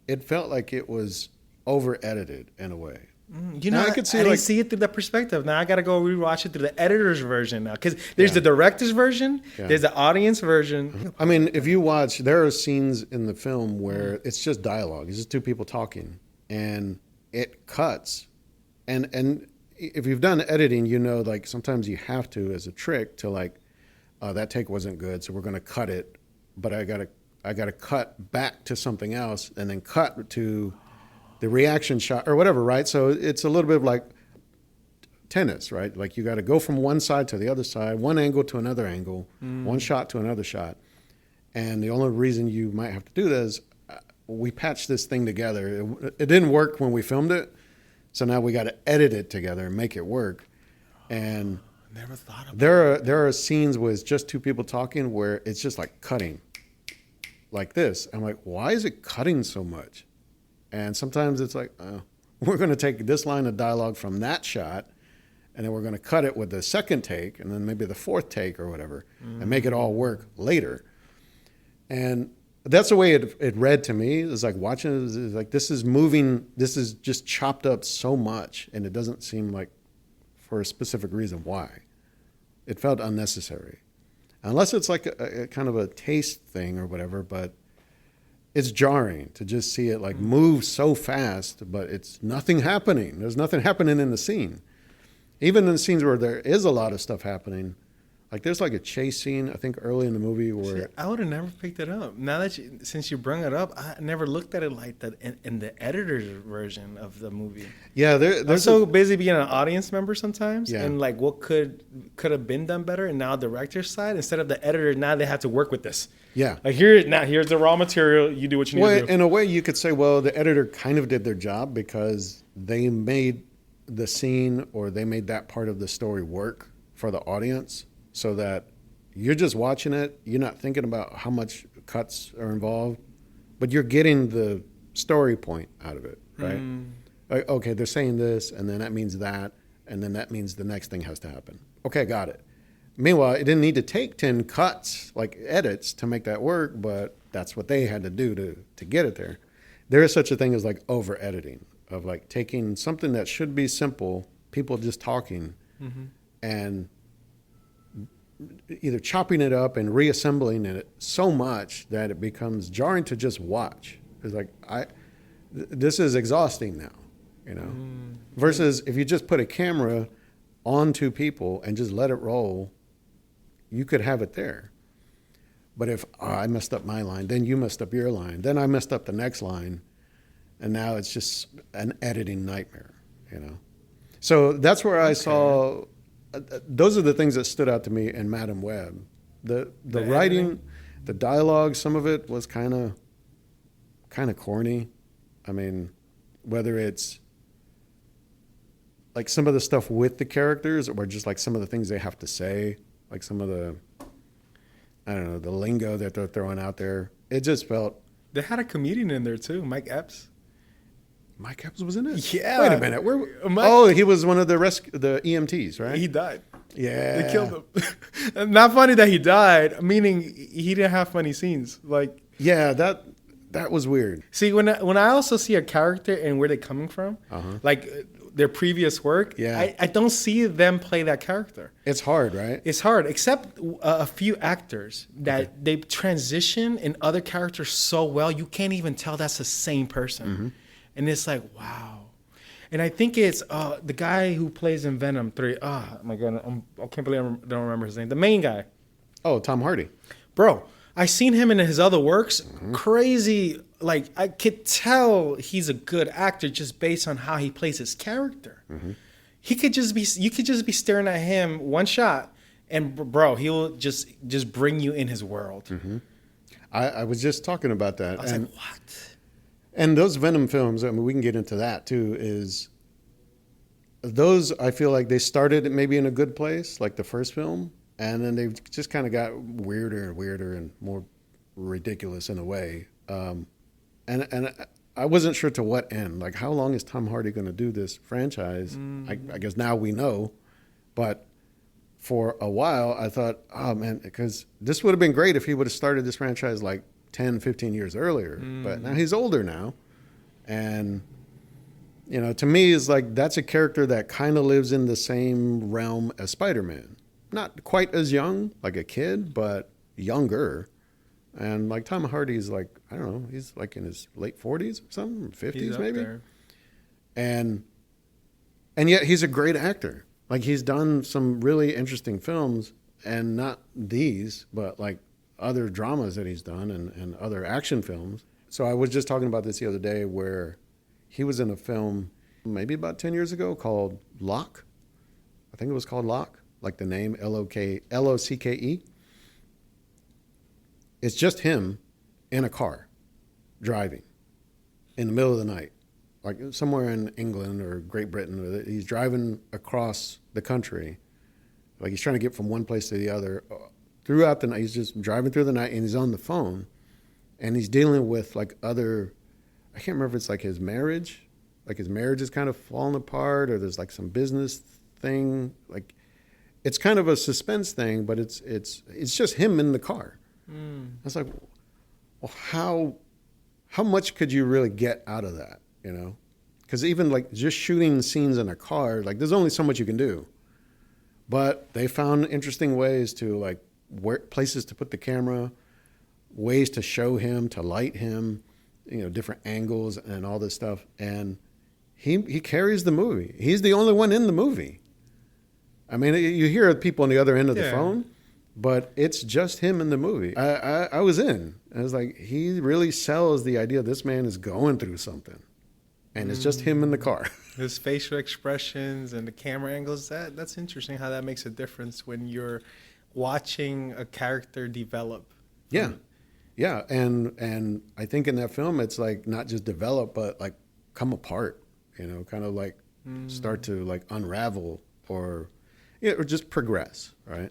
it felt like it was over edited in a way. You know, I could see, I didn't see it through that perspective. Now I got to go rewatch it through the editor's version now, because there's the director's version, there's the audience version. I mean, if you watch, there are scenes in the film where it's just dialogue. It's just two people talking, and it cuts. And if you've done editing, you know, like sometimes you have to, as a trick, to like, that take wasn't good, so we're going to cut it, but I gotta cut back to something else, and then cut to the reaction shot or whatever, right? So it's a little bit of like tennis, right? Like you got to go from one side to the other side, one angle to another angle, one shot to another shot. And the only reason you might have to do this, we patched this thing together. It didn't work when we filmed it, so now we got to edit it together and make it work. And never thought of there are scenes where it's just two people talking where it's just like cutting like this. I'm like, why is it cutting so much? And sometimes it's like, we're going to take this line of dialogue from that shot, and then we're going to cut it with the second take, and then maybe the fourth take or whatever, and make it all work later. And that's the way it read to me. It's like watching it, it's like this is moving, this is just chopped up so much, and it doesn't seem like for a specific reason why. It felt unnecessary. Unless it's like a kind of a taste thing or whatever, but it's jarring to just see it like move so fast, but it's nothing happening. There's nothing happening in the scene. Even in the scenes where there is a lot of stuff happening, like there's like a chase scene, I think early in the movie where... See, I would have never picked it up. Now that since you bring it up, I never looked at it like that in the editor's version of the movie. Yeah, I'm so busy being an audience member sometimes, Yeah. and like what could have been done better, and now director's side, instead of the editor, now they have to work with this. Yeah. Like here's the raw material, you do what you need to do. In a way, you could say, well, the editor kind of did their job because they made the scene or they made that part of the story work for the audience so that you're just watching it. You're not thinking about how much cuts are involved, but you're getting the story point out of it, right? Like, okay, they're saying this, and then that means that, and then that means the next thing has to happen. Okay, got it. Meanwhile, it didn't need to take 10 cuts, like edits, to make that work, but that's what they had to do to get it there. There is such a thing as like over editing, of like taking something that should be simple, people just talking, and either chopping it up and reassembling it so much that it becomes jarring to just watch. It's like, this is exhausting now, you know? Versus if you just put a camera on two people and just let it roll, you could have it there. But if I messed up my line, then you messed up your line, then I messed up the next line, and now it's just an editing nightmare, you know? So that's where I saw, those are the things that stood out to me in Madam Web. The writing, the dialogue, some of it was kind of corny. I mean, whether it's like some of the stuff with the characters or just like some of the things they have to say, like some of the, I don't know, the lingo that they're throwing out there. It just felt... They had a comedian in there too, Mike Epps. Mike Epps was in it? Yeah. Wait a minute. He was one of the EMTs, right? He died. Yeah. They killed him. Not funny that he died, meaning he didn't have funny scenes. Like, yeah, that was weird. See, when I also see a character and where they're coming from, like their previous work, I don't see them play that character. It's hard, right? It's hard, except a few actors that they transition in other characters so well, you can't even tell that's the same person. And it's like, wow. And I think it's the guy who plays in Venom 3. Oh, my God. I can't believe I don't remember his name. The main guy. Oh, Tom Hardy. Bro, I seen him in his other works. Crazy. Like, I could tell he's a good actor just based on how he plays his character. He could just be, you could just be staring at him one shot, and bro, he'll just bring you in his world. I was just talking about that. I was like, what? And those Venom films, I mean, we can get into that too, is those, I feel like they started maybe in a good place, like the first film, and then they just kind of got weirder and weirder and more ridiculous in a way. And I wasn't sure to what end. Like, how long is Tom Hardy going to do this franchise? I guess now we know. But for a while, I thought, oh man, because this would have been great if he would have started this franchise like 10, 15 years earlier. But now he's older now. And, you know, to me, is like that's a character that kind of lives in the same realm as Spider-Man. Not quite as young, like a kid, but younger. And like Tom Hardy's like, I don't know, he's like in his late 40s or something, 50s maybe. There. And yet he's a great actor. Like he's done some really interesting films, and not these, but like other dramas that he's done and other action films. So I was just talking about this the other day where he was in a film maybe about 10 years ago called Locke. I think it was called Locke, like the name Locke. It's just him in a car driving in the middle of the night, like somewhere in England or Great Britain. He's driving across the country. Like he's trying to get from one place to the other. Throughout the night, he's just driving through the night, and he's on the phone. And he's dealing with like other, I can't remember if it's like his marriage. Like his marriage is kind of falling apart, or there's like some business thing. Like it's kind of a suspense thing, but it's just him in the car. I was like, well, how much could you really get out of that, you know? Because even like just shooting scenes in a car, like there's only so much you can do. But they found interesting ways to like places to put the camera, ways to show him, to light him, you know, different angles and all this stuff. And he carries the movie. He's the only one in the movie. I mean, you hear people on the other end of the phone, but it's just him in the movie. I was in. I was like, he really sells the idea this man is going through something. And it's just him in the car. His facial expressions and the camera angles, that's interesting how that makes a difference when you're watching a character develop. Yeah. Yeah. And I think in that film, it's like not just develop, but like come apart, you know, kind of like start to like unravel or just progress, right?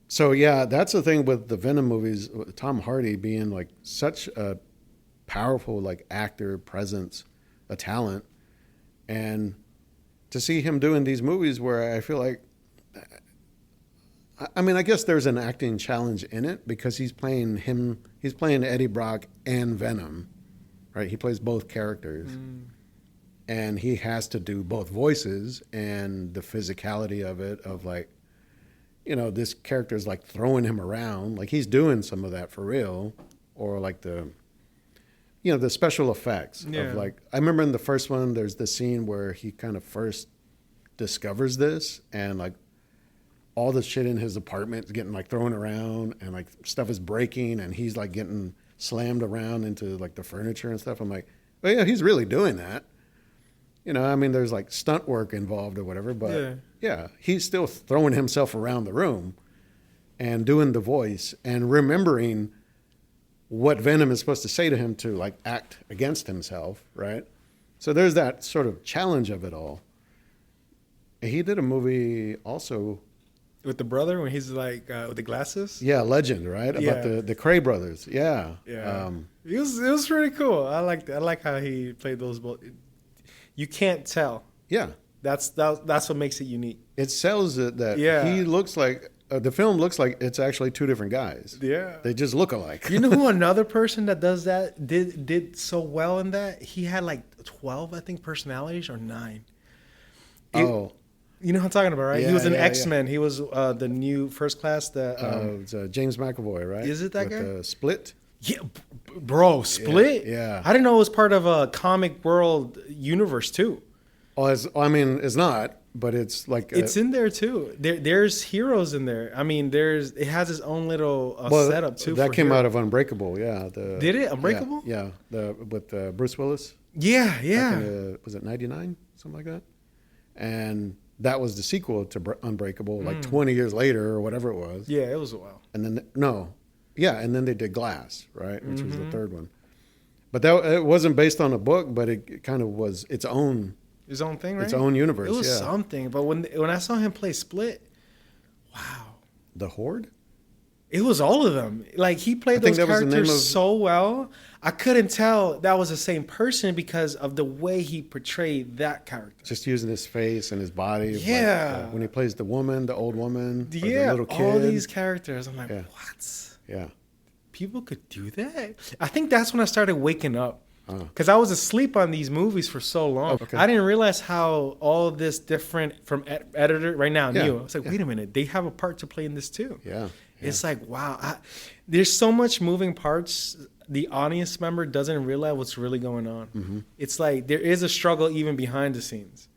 So yeah, that's the thing with the Venom movies, Tom Hardy being like such a powerful like actor, presence, a talent, and to see him doing these movies where I feel like, I mean, I guess there's an acting challenge in it because he's playing Eddie Brock and Venom, right? He plays both characters. And he has to do both voices and the physicality of it, of like, you know, this character's like throwing him around. Like he's doing some of that for real. Or like the special effects of like, I remember in the first one, there's the scene where he kind of first discovers this and like all the shit in his apartment is getting like thrown around and like stuff is breaking and he's like getting slammed around into like the furniture and stuff. I'm like, oh yeah, he's really doing that. You know, I mean, there's like stunt work involved or whatever, but yeah, he's still throwing himself around the room and doing the voice and remembering what Venom is supposed to say to him to like act against himself, right? So there's that sort of challenge of it all. And he did a movie also with the brother when he's like with the glasses. Yeah, Legend, right? About the Cray brothers. Yeah, yeah. It was really cool. I liked it. I like how he played those both. You can't tell. Yeah, that's what makes it unique. It sells it that he looks like the film looks like it's actually two different guys. Yeah, they just look alike. You know who another person that does that did so well in that? He had like 12, I think, personalities or 9. You know who I'm talking about, right? He was in X-Men. He was the new First Class. It's James McAvoy, right? Is it that guy? Split. Yeah, bro, Split. Yeah. I didn't know it was part of a comic world universe too. It's not, but it's like it's in there too. There's heroes in there. I mean, it has its own little setup too. That came out of Unbreakable, yeah. Did it? Unbreakable? Yeah, with Bruce Willis. Yeah. Was it 99, something like that? And that was the sequel to Unbreakable, like 20 years later or whatever it was. Yeah, it was a while. And then and then they did Glass, right, which was the third one. But it wasn't based on a book, but it kind of was its own thing, right? Its own universe. It was something. But when I saw him play Split, wow. The Horde? It was all of them. Like, he played those characters so well. I couldn't tell that was the same person because of the way he portrayed that character. Just using his face and his body. Yeah. Like, when he plays the woman, the old woman, Yeah. or the little kid. All these characters. I'm like, what? Yeah. People could do that? I think that's when I started waking up. Because I was asleep on these movies for so long. Okay. I didn't realize how all this different from editor right now knew. I was like, wait a minute. They have a part to play in this too. Yeah. It's like, wow, there's so much moving parts. The audience member doesn't realize what's really going on. Mm-hmm. It's like there is a struggle even behind the scenes.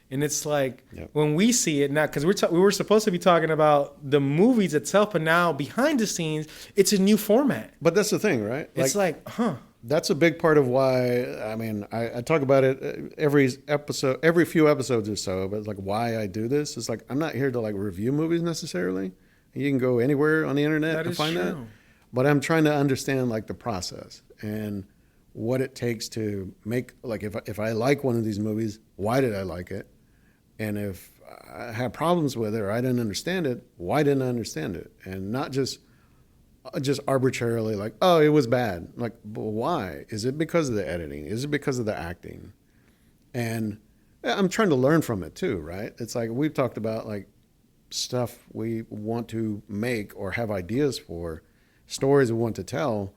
And it's like when we see it now, because we were supposed to be talking about the movies itself, but now behind the scenes, it's a new format. But that's the thing, right? It's like, That's a big part of why, I mean, I talk about it every few episodes or so, but like why I do this. It's like, I'm not here to like review movies necessarily. You can go anywhere on the internet to find that. But I'm trying to understand like the process and what it takes to make, like if I like one of these movies, why did I like it? And if I have problems with it or I didn't understand it, why didn't I understand it? And not just arbitrarily like, oh, it was bad. Like, but why? Is it because of the editing? Is it because of the acting? And I'm trying to learn from it too, right? It's like we've talked about like stuff we want to make or have ideas for, stories we want to tell.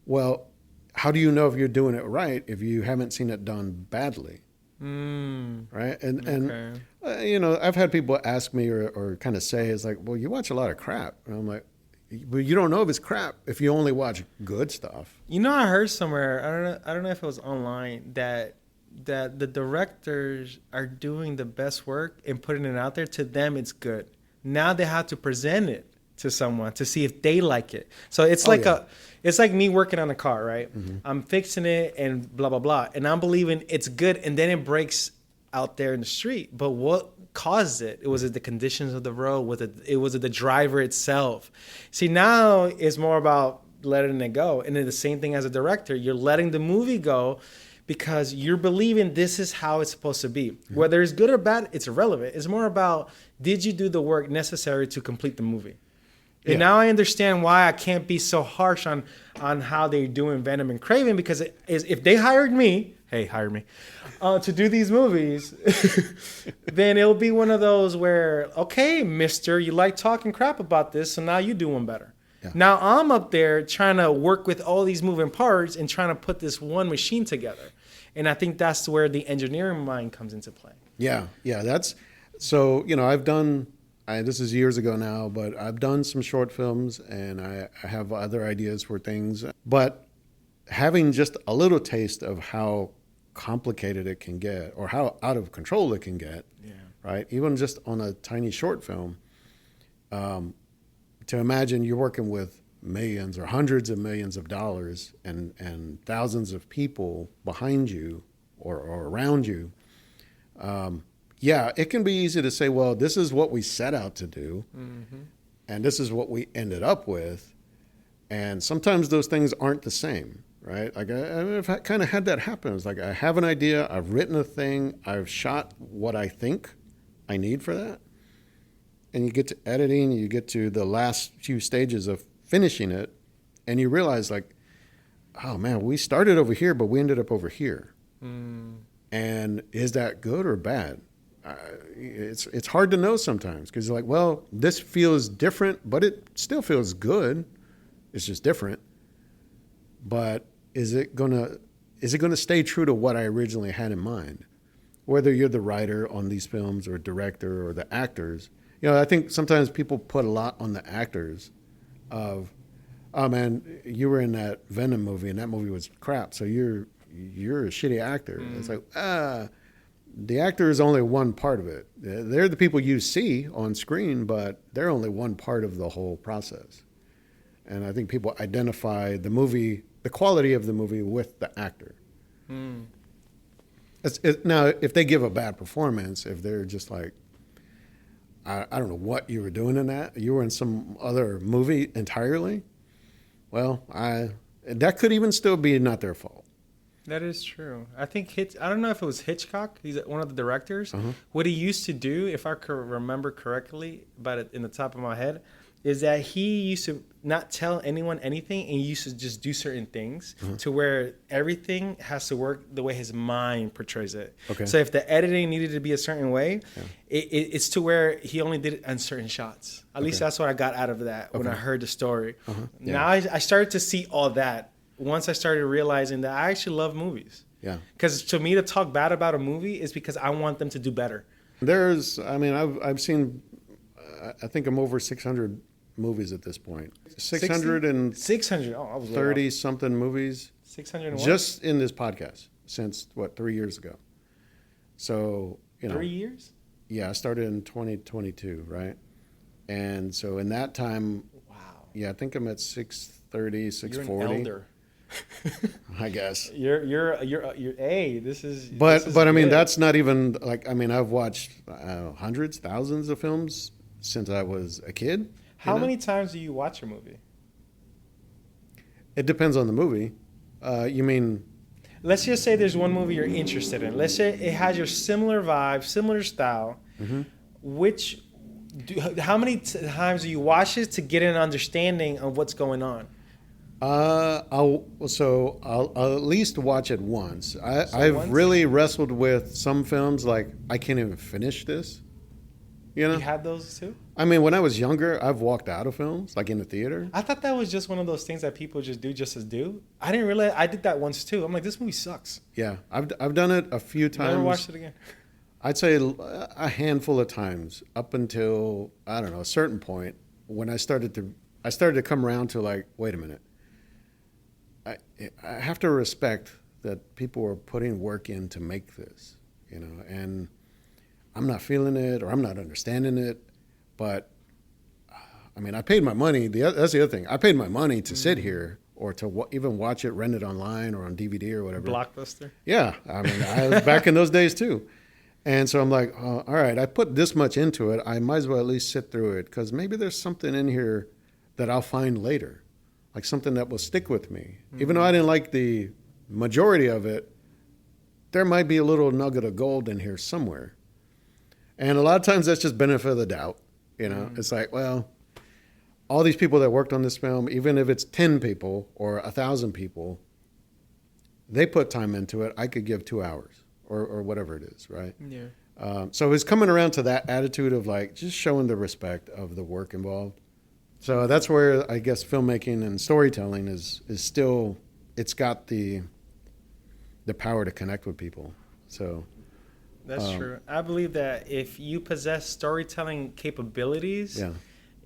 Well, how do you know if you're doing it right if you haven't seen it done badly? Right? And you know, I've had people ask me or kind of say, it's like, well, you watch a lot of crap. And I'm like, but you don't know if it's crap if you only watch good stuff. You know, I heard somewhere, I don't know if it was online, that the directors are doing the best work and putting it out there. To them, it's good. Now they have to present it to someone to see if they like it. So it's it's like me working on a car, right? Mm-hmm. I'm fixing it and blah, blah, blah. And I'm believing it's good. And then it breaks out there in the street. But what caused it? It was the conditions of the road. It was the driver itself. See, now it's more about letting it go. And then the same thing as a director. You're letting the movie go because you're believing this is how it's supposed to be. Mm-hmm. Whether it's good or bad, it's irrelevant. It's more about, did you do the work necessary to complete the movie? And now I understand why I can't be so harsh on how they're doing Venom and Kraven, because if they hired me, to do these movies, then it'll be one of those where, okay, mister, you like talking crap about this, so now you do one better. Yeah. Now I'm up there trying to work with all these moving parts and trying to put this one machine together. And I think that's where the engineering mind comes into play. Yeah, that's so, you know, I've done... this is years ago now, but I've done some short films and I have other ideas for things. But having just a little taste of how complicated it can get or how out of control it can get, right? Even just on a tiny short film, to imagine you're working with millions or hundreds of millions of dollars and thousands of people behind you or around you, it can be easy to say, well, this is what we set out to do, and this is what we ended up with. And sometimes those things aren't the same, right? Like I've kind of had that happen. It's like I have an idea, I've written a thing, I've shot what I think I need for that. And you get to editing, you get to the last few stages of finishing it, and you realize like, oh man, we started over here, but we ended up over here. And is that good or bad? It's hard to know sometimes because you're like, well, this feels different, but it still feels good. It's just different. But is it gonna stay true to what I originally had in mind? Whether you're the writer on these films or director or the actors, you know, I think sometimes people put a lot on the actors of, oh man, you were in that Venom movie and that movie was crap, so you're a shitty actor. It's like, the actor is only one part of it. They're the people you see on screen, but they're only one part of the whole process. And I think people identify the movie, the quality of the movie with the actor. Now, if they give a bad performance, if they're just like, I don't know what you were doing in that, you were in some other movie entirely, well, that could even still be not their fault. That is true. I think I don't know if it was Hitchcock. He's one of the directors. What he used to do, if I could remember correctly, but in the top of my head, is that he used to not tell anyone anything, and he used to just do certain things to where everything has to work the way his mind portrays it. Okay. So if the editing needed to be a certain way, it's to where he only did it on certain shots. At least that's what I got out of that when I heard the story. Yeah. Now I started to see all that once I started realizing that I actually love movies. Yeah. Because to me, to talk bad about a movie is because I want them to do better. I've seen, I think I'm over 600 movies at this point. 630 600. Oh, I was way off. something movies 601? just in this podcast since 3 years ago. So, 3 years? Yeah, I started in 2022, right? And so in that time, Wow. yeah, I think I'm at 630, 640. You're an elder. I guess. You're hey, this is But this I mean, good. that's not even I've watched hundreds, thousands of films since I was a kid. How many times do you watch a movie? It depends on the movie. You mean? Let's just say there's one movie you're interested in. Let's say it has your similar vibe, similar style. How many times do you watch it to get an understanding of what's going on? I'll at least watch it once. I've really wrestled with some films like I can't even finish this. You had those too? I mean, when I was younger, I've walked out of films like in the theater. I thought that was just one of those things that people just do just as do. I didn't realize I did that once too. I'm like, this movie sucks. Yeah, I've done it a few times. Never watched it again. I'd say a handful of times up until I don't know a certain point when I started to come around to like, wait a minute. I have to respect that people are putting work in to make this, and I'm not feeling it or I'm not understanding it, but I mean, I paid my money. That's the other thing. I paid my money to sit here or to even watch it, rent it online or on DVD or whatever. Blockbuster. Yeah, I mean, I was back in those days too, and so I'm like, all right, I put this much into it. I might as well at least sit through it because maybe there's something in here that I'll find later. Like something that will stick with me. Even though I didn't like the majority of it, there might be a little nugget of gold in here somewhere. And a lot of times that's just benefit of the doubt. It's like, well, all these people that worked on this film, even if it's 10 people or 1,000 people, they put time into it. I could give 2 hours or whatever it is, right? Yeah. So it's coming around to that attitude of like just showing the respect of the work involved. So that's where I guess filmmaking and storytelling is still, it's got the power to connect with people. So that's true. I believe that if you possess storytelling capabilities,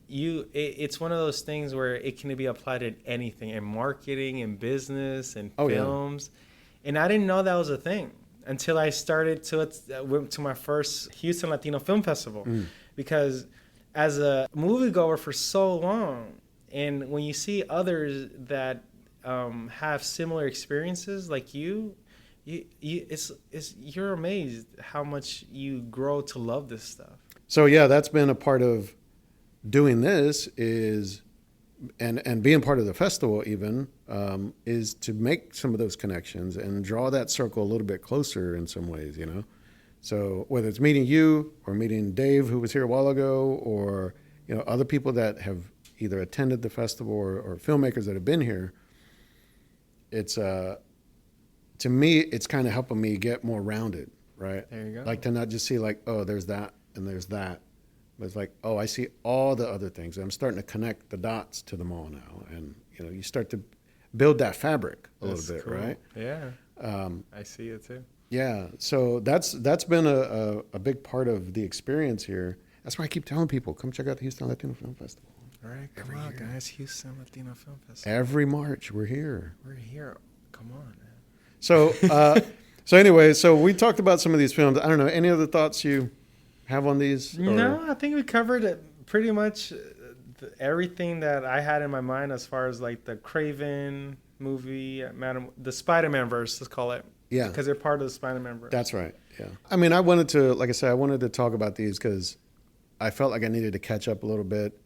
it's one of those things where it can be applied in anything, in marketing, in business, in films. And I didn't know that was a thing until I went to my first Houston Latino Film Festival because as a moviegoer for so long, and when you see others that have similar experiences like you're amazed how much you grow to love this stuff. So yeah, that's been a part of doing this and being part of the festival even is to make some of those connections and draw that circle a little bit closer in some ways, So whether it's meeting you or meeting Dave, who was here a while ago, or other people that have either attended the festival or filmmakers that have been here, it's to me it's kind of helping me get more rounded, right? There you go. Like to not just see like, oh, there's that and there's that, but it's like, oh, I see all the other things. I'm starting to connect the dots to them all now, and you start to build that fabric a little bit, right? Yeah. I see it too. Yeah, so that's been a big part of the experience here. That's why I keep telling people, come check out the Houston Latino Film Festival. All right, come on, guys. Houston Latino Film Festival. Every March, we're here. We're here. Come on, man. So anyway, so we talked about some of these films. I don't know, any other thoughts you have on these? Or? No, I think we covered pretty much everything that I had in my mind as far as like the Kraven movie, the Spider-Man verse, let's call it. Yeah. Because they're part of the Spider-Man verse. That's right, yeah. I mean, I wanted to talk about these because I felt like I needed to catch up a little bit.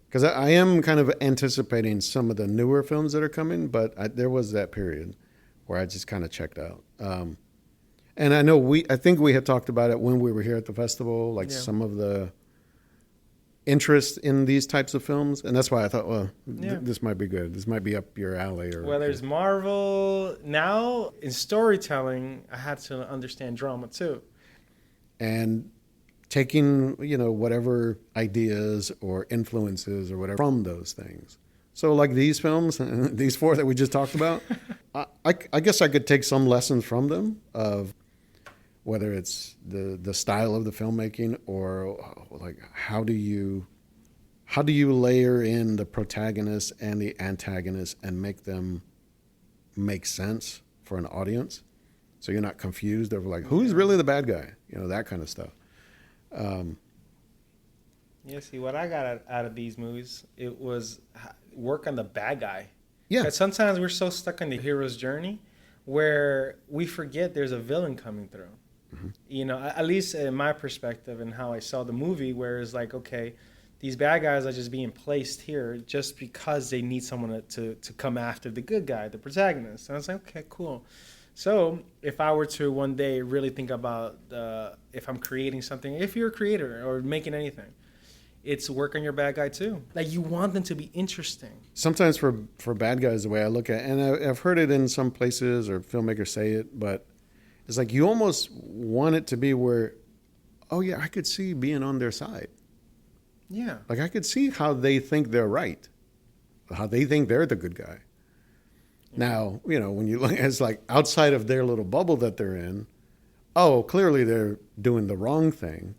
Because I am kind of anticipating some of the newer films that are coming, but there was that period where I just kind of checked out. And I know I think we had talked about it when we were here at the festival, like some of the interest in these types of films, and that's why I thought, well, this might be good. This might be up your alley. Or whether it's Marvel now in storytelling, I had to understand drama too, and taking whatever ideas or influences or whatever from those things. So like these films, these 4 that we just talked about, I guess I could take some lessons from them of whether it's the style of the filmmaking or like how do you layer in the protagonist and the antagonist and make them make sense for an audience, so you're not confused over like who's really the bad guy, that kind of stuff. See what I got out of these movies, it was work on the bad guy. Yeah, but sometimes we're so stuck on the hero's journey where we forget there's a villain coming through. Mm-hmm. At least in my perspective and how I saw the movie, where it's like, okay, these bad guys are just being placed here just because they need someone to come after the good guy, the protagonist. And I was like, okay, cool. So if I were to one day really think about if I'm creating something, if you're a creator or making anything, it's work on your bad guy too. Like you want them to be interesting. Sometimes for bad guys, the way I look at it, and I've heard it in some places or filmmakers say it, but it's like you almost want it to be where, oh yeah, I could see being on their side. Yeah. Like I could see how they think they're right, how they think they're the good guy. Yeah. Now, when you look, it's like outside of their little bubble that they're in, oh, clearly they're doing the wrong thing.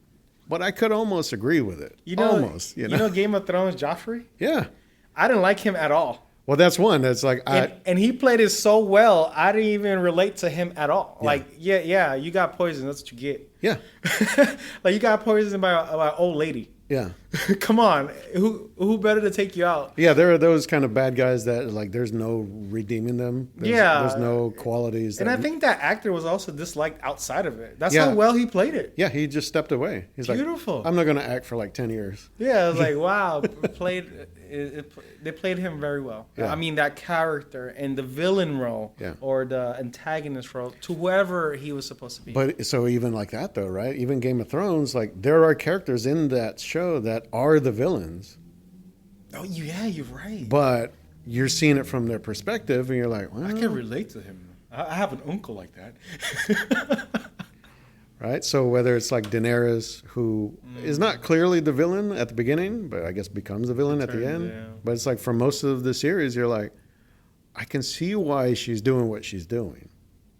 But I could almost agree with it. Almost. Game of Thrones, Joffrey? Yeah. I didn't like him at all. Well, that's one. That's like and he played it so well. I didn't even relate to him at all. Yeah. You got poisoned. That's what you get. Yeah. Like you got poisoned by an old lady. Yeah. Come on. Who better to take you out? Yeah, there are those kind of bad guys that like there's no redeeming them. There's no qualities. And I think that actor was also disliked outside of it. That's how well he played it. Yeah, he just stepped away. He's beautiful. Like, I'm not going to act for like 10 years. Yeah, I was like, wow, they played him very well. Yeah. I mean, that character and the villain role or the antagonist role to whoever he was supposed to be. But so even like that though, right? Even Game of Thrones, like there are characters in that show that are the villains. Oh yeah, you're right. But you're seeing it from their perspective, and you're like, well, I can relate to him. I have an uncle like that. Right? So whether it's like Daenerys, who is not clearly the villain at the beginning, but I guess becomes the villain at the end. Yeah. But it's like for most of the series, you're like, I can see why she's doing what she's doing.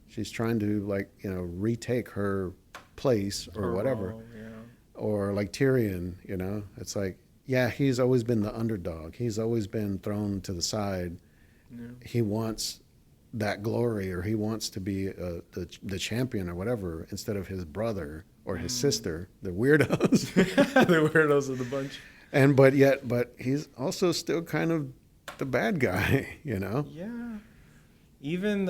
She's trying to retake her place or whatever. Role, yeah. Or like Tyrion, it's like, yeah, he's always been the underdog. He's always been thrown to the side. Yeah. He wants that glory, or he wants to be the champion or whatever, instead of his brother or his sister, the weirdos. The weirdos of the bunch. But he's also still kind of the bad guy, Yeah. Even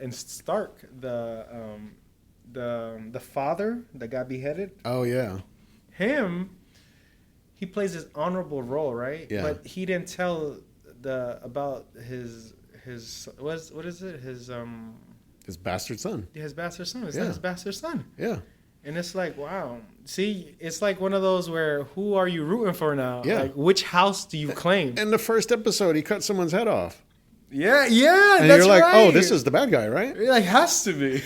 in Stark, the father that got beheaded. Oh yeah. He plays this honorable role, right? Yeah. But he didn't tell about his what is it? His bastard son. Yeah, his bastard son. It's not his bastard son. Yeah. And it's like, wow. See, it's like one of those where who are you rooting for now? Yeah. Like which house do you claim? In the first episode, he cut someone's head off. Yeah, and that's you're like, right. oh, this is the bad guy, right? It like has to be.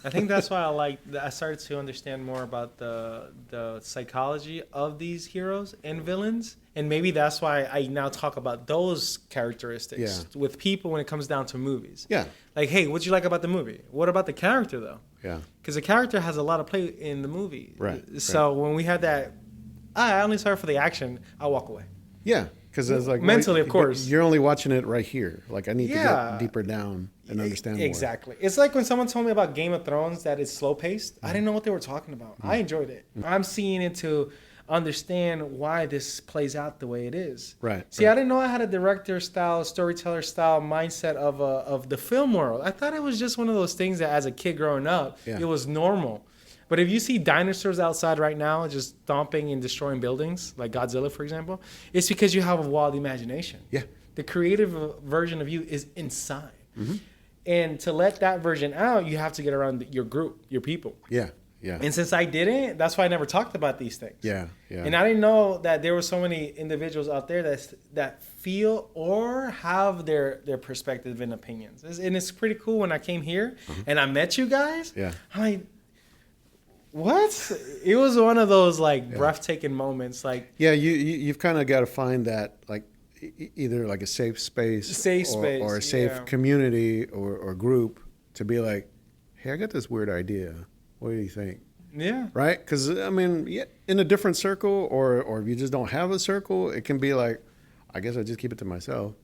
I think that's why I started to understand more about the psychology of these heroes and villains. And maybe that's why I now talk about those characteristics with people when it comes down to movies. Yeah. Like, hey, what'd you like about the movie? What about the character, though? Yeah. Because the character has a lot of play in the movie. Right. So when we had that, I only saw it for the action, I'll walk away. Yeah. Because it's like mentally, of course, you're only watching it right here. Like I need to get deeper down and understand more. Exactly. It's like when someone told me about Game of Thrones that it's slow paced. I didn't know what they were talking about. I enjoyed it. I'm seeing it to understand why this plays out the way it is. Right. See, I didn't know I had a director style, storyteller style mindset of the film world. I thought it was just one of those things that as a kid growing up, it was normal. But if you see dinosaurs outside right now just stomping and destroying buildings, like Godzilla, for example, it's because you have a wild imagination. Yeah. The creative version of you is inside. Mm-hmm. And to let that version out, you have to get around your group, your people. Yeah. Yeah. And since I didn't, that's why I never talked about these things. Yeah. Yeah. And I didn't know that there were so many individuals out there that feel or have their perspective and opinions. And it's pretty cool when I came here and I met you guys. Yeah. I'm like, what? It was one of those like breathtaking moments. Like, yeah, you've kind of got to find that like either like a safe space, or a safe community or group to be like, hey, I got this weird idea. What do you think? Yeah. Right? Because, I mean, in a different circle or if you just don't have a circle, it can be like, I guess I just keep it to myself.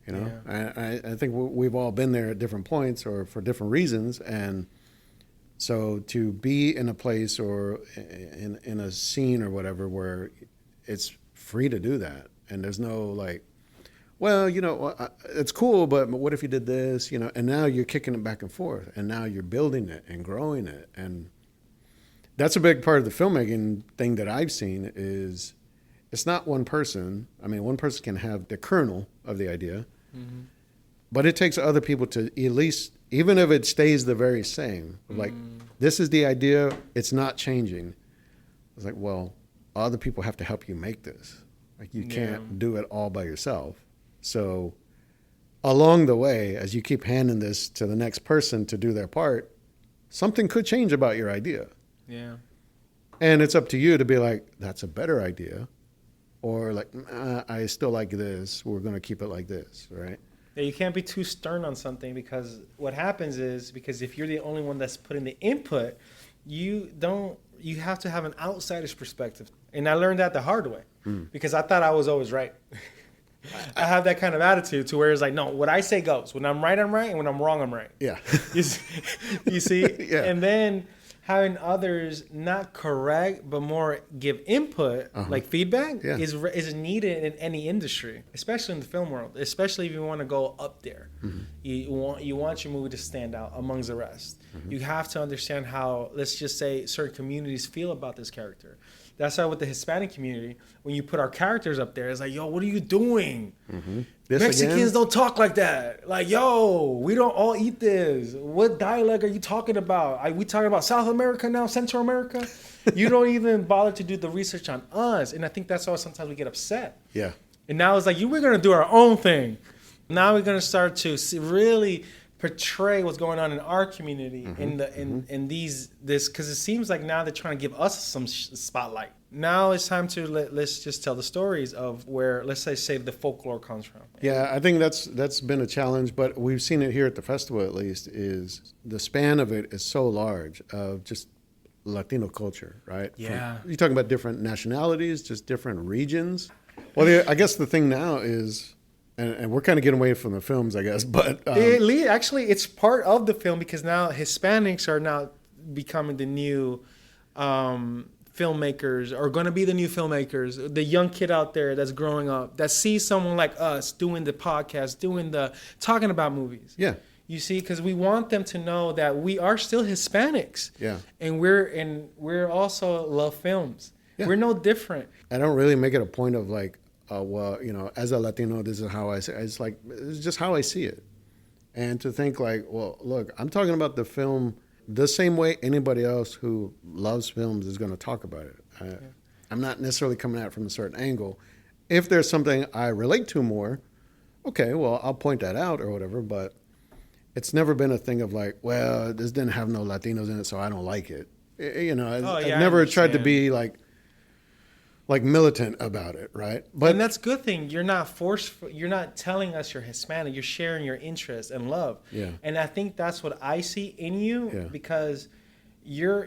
You know? Yeah. I think we've all been there at different points or for different reasons. And so to be in a place or in a scene or whatever where it's free to do that and there's no like, well, you know, it's cool, but what if you did this, you know? And now you're kicking it back and forth, and now you're building it and growing it. And that's a big part of the filmmaking thing that I've seen is it's not one person. I mean, one person can have the kernel of the idea, but it takes other people to at least, even if it stays the very same, like, this is the idea, it's not changing. It's like, well, other people have to help you make this. Like, you can't do it all by yourself. So along the way, as you keep handing this to the next person to do their part, something could change about your idea. Yeah. And it's up to you to be like, that's a better idea. Or like, I still like this. We're going to keep it like this, right? Yeah, you can't be too stern on something because what happens is because if you're the only one that's putting the input, you have to have an outsider's perspective. And I learned that the hard way because I thought I was always right. I have that kind of attitude to where it's like, no, what I say goes. When I'm right, I'm right. And when I'm wrong, I'm right. Yeah. You see? Yeah. And then having others not correct, but more give input, like feedback, is needed in any industry, especially in the film world, especially if you want to go up there. You want your movie to stand out amongst the rest. You have to understand how, let's just say, certain communities feel about this character. That's why with the Hispanic community, when you put our characters up there, it's like, yo, what are you doing? Mexicans don't talk like that. Like, yo, we don't all eat this. What dialect are you talking about? Are we talking about South America now, Central America? You don't even bother to do the research on us. And I think that's why sometimes we get upset. Yeah. And now it's like, we're going to do our own thing. Now we're going to start to really portray what's going on in our community in this because it seems like now they're trying to give us some spotlight. Now it's time to let's just tell the stories of where, let's say the folklore comes from. Yeah, I think that's been a challenge, but we've seen it here at the festival at least, is the span of it is so large of just Latino culture, right? Yeah. You're talking about different nationalities, just different regions. Well, I guess the thing now is, and we're kind of getting away from the films, I guess, but... actually, it's part of the film because now Hispanics are now becoming the new filmmakers, or going to be the new filmmakers. The young kid out there that's growing up, that sees someone like us doing the podcast, talking about movies. Yeah. You see, because we want them to know that we are still Hispanics. Yeah. And we're also love films. Yeah. We're no different. I don't really make it a point of like, well, you know, as a Latino, this is how I see it. It's just how I see it. And to think like, well, look, I'm talking about the film the same way anybody else who loves films is going to talk about it. I'm not necessarily coming at it from a certain angle. If there's something I relate to more, okay, well, I'll point that out or whatever, but it's never been a thing of like, well, this didn't have no Latinos in it, so I don't like it. You know, I've never tried to be like militant about it, right? But and that's a good thing. You're not forceful. You're not telling us you're Hispanic. You're sharing your interest and love. Yeah. And I think that's what I see in you because you're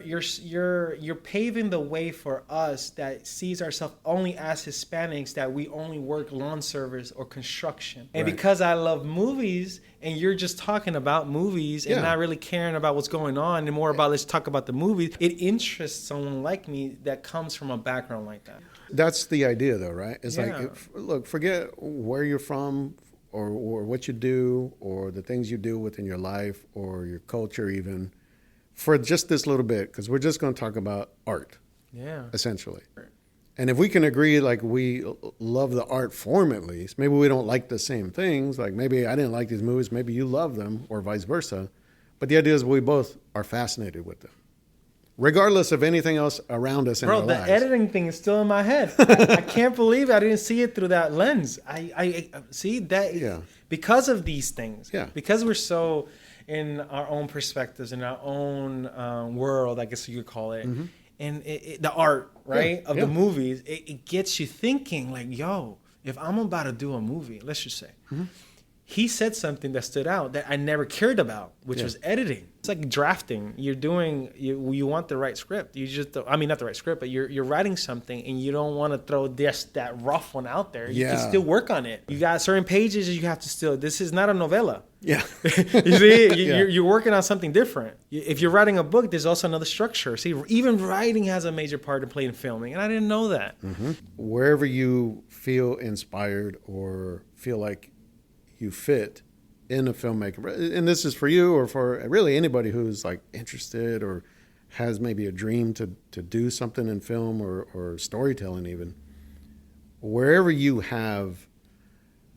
paving the way for us that sees ourselves only as Hispanics, that we only work lawn service or construction. And because I love movies and you're just talking about movies and not really caring about what's going on and more about let's talk about the movies, it interests someone like me that comes from a background like that. That's the idea though, right? It's like, look, forget where you're from or what you do or the things you do within your life or your culture even. For just this little bit, because we're just going to talk about art, essentially. And if we can agree, like we love the art form at least, maybe we don't like the same things. Like maybe I didn't like these movies, maybe you love them, or vice versa. But the idea is we both are fascinated with them. regardless of anything else around us in our Bro, the lives. editing thing is still in my head. I can't believe I didn't see it through that lens. I see that because of these things. Yeah. Because we're so in our own perspectives, in our own world, I guess you could call it. Mm-hmm. And the art, right, of the movies, it gets you thinking like, yo, if I'm about to do a movie, let's just say, he said something that stood out that I never cared about, which was editing. It's like drafting. You're doing, you want the right script. You just, I mean, not the right script, but you're writing something and you don't want to throw that rough one out there. You can still work on it. You got certain pages you have to still, this is not a novella. Yeah. You see, you're working on something different. If you're writing a book, there's also another structure. See, even writing has a major part to play in filming, and I didn't know that. Mm-hmm. Wherever you feel inspired or feel like you fit in a filmmaker, and this is for you or for really anybody who's like interested or has maybe a dream to do something in film or storytelling even, wherever you have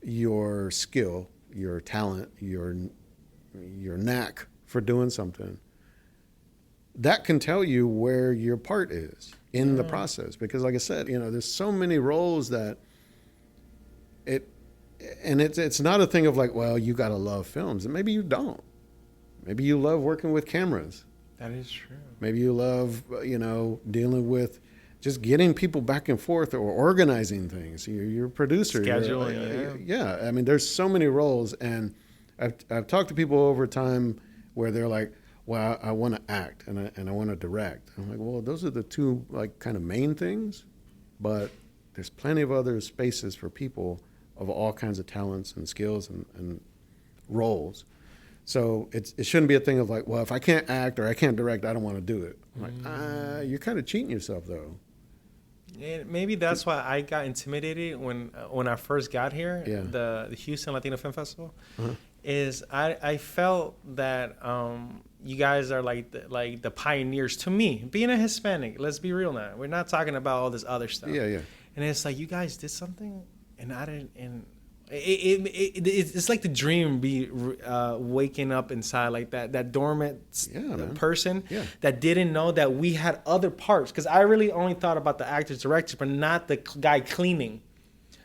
your skill, your talent, your knack for doing something, that can tell you where your part is in the process. Because like I said, there's so many roles that it's not a thing of like, well, you got to love films. And maybe you don't. Maybe you love working with cameras. That is true. Maybe you love, dealing with just getting people back and forth or organizing things. You're a producer. Scheduling, yeah. I mean, there's so many roles. And I've talked to people over time where they're like, well, I want to act and I want to direct. I'm like, well, those are the two like kind of main things. But there's plenty of other spaces for people of all kinds of talents and skills and roles. So it shouldn't be a thing of like, well, if I can't act or I can't direct, I don't want to do it. I'm like, you're kind of cheating yourself though. And maybe that's why I got intimidated when I first got here, the Houston Latino Film Festival, is I felt that you guys are like the pioneers to me. Being a Hispanic, let's be real now. We're not talking about all this other stuff. Yeah. And it's like, you guys did something and I didn't, and it's like the dream be waking up inside, like that dormant person that didn't know that we had other parts. Because I really only thought about the actors, directors, but not the guy cleaning,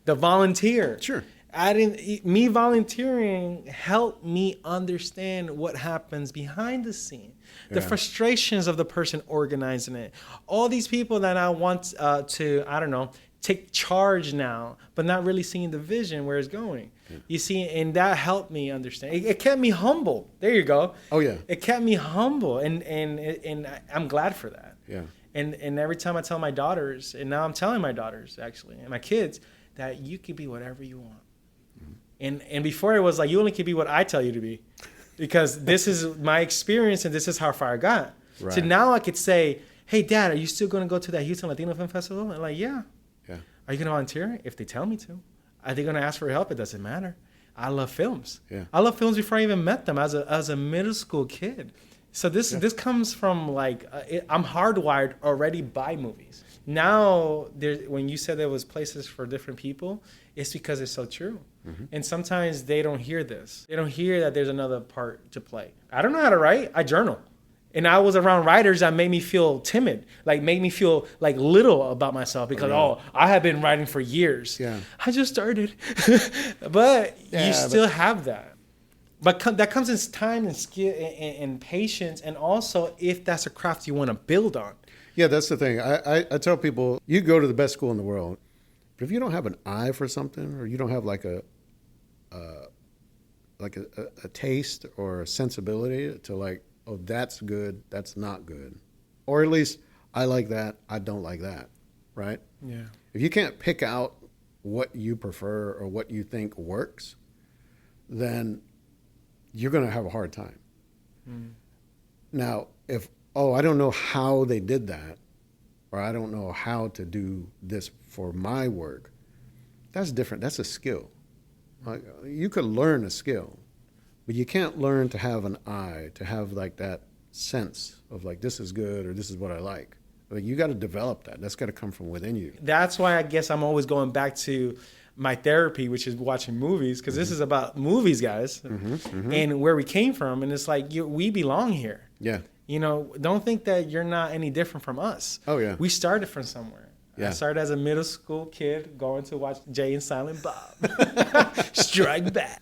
the volunteer. Sure. Me volunteering helped me understand what happens behind the scene, the frustrations of the person organizing it. All these people that I want to, I don't know, take charge now, but not really seeing the vision where it's going. Yeah. You see, and that helped me understand. It kept me humble. There you go. Oh yeah. It kept me humble, and I'm glad for that. Yeah. And every time I tell my daughters, and now I'm telling my daughters actually, and my kids, that you could be whatever you want. Mm-hmm. And before it was like, you only could be what I tell you to be, because this is my experience and this is how far I got. Right. So now I could say, hey, Dad, are you still going to go to that Houston Latino Film Festival? And like, yeah. Are you going to volunteer? If they tell me to. Are they going to ask for help? It doesn't matter. I love films. Yeah. I love films before I even met them as a middle school kid. So this comes from like, I'm hardwired already by movies. Now, when you said there was places for different people, it's because it's so true. Mm-hmm. And sometimes they don't hear this. They don't hear that there's another part to play. I don't know how to write. I journal. And I was around writers that made me feel timid, like made me feel like little about myself because, I have been writing for years. Yeah. I just started. But you still have that. But that comes in time and skill and patience, and also if that's a craft you want to build on. Yeah, that's the thing. I tell people, you go to the best school in the world, but if you don't have an eye for something, or you don't have like a taste or a sensibility to like, oh, that's good, that's not good. Or at least, I like that, I don't like that, right? Yeah. If you can't pick out what you prefer or what you think works, then you're going to have a hard time. Mm. Now, if, I don't know how they did that, or I don't know how to do this for my work, that's different. That's a skill. Like, you could learn a skill. But you can't learn to have an eye, to have like that sense of like, this is good or this is what I like. Like, you got to develop that. That's got to come from within you. That's why I guess I'm always going back to my therapy, which is watching movies, because this is about movies, guys, and where we came from. And it's like, we belong here. Yeah. You know, don't think that you're not any different from us. Oh, yeah. We started from somewhere. Yeah. I started as a middle school kid going to watch Jay and Silent Bob. Strike back.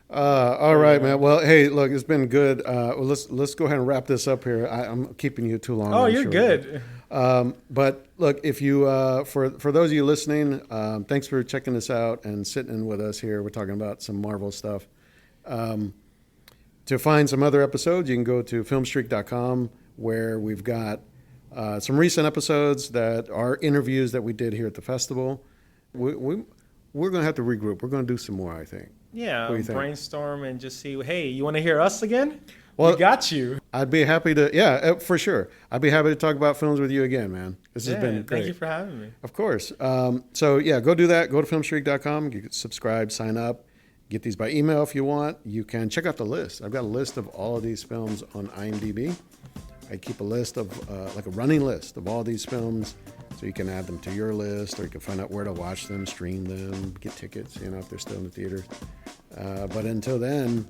All right, man. Well, hey, look, it's been good. Let's go ahead and wrap this up here. I'm keeping you too long. Oh, I'm you're sure, good. but look, if you for those of you listening, thanks for checking this out and sitting in with us here. We're talking about some Marvel stuff. To find some other episodes, you can go to filmstreak.com, where we've got some recent episodes that are interviews that we did here at the festival. We're going to have to regroup. We're going to do some more, I think. Yeah, What do you think? brainstorm and just see, hey, you want to hear us again? Well, we got you. I'd be happy to, for sure. I'd be happy to talk about films with you again, man. This has been great. Thank you for having me. Of course. So, go do that. Go to filmstreak.com. You can subscribe, sign up. Get these by email if you want. You can check out the list. I've got a list of all of these films on IMDb. I keep a list of, like a running list of all these films, so you can add them to your list, or you can find out where to watch them, stream them, get tickets, if they're still in the theaters. But until then,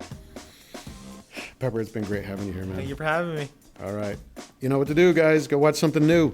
Pepper, it's been great having you here, man. Thank you for having me. All right. You know what to do, guys. Go watch something new.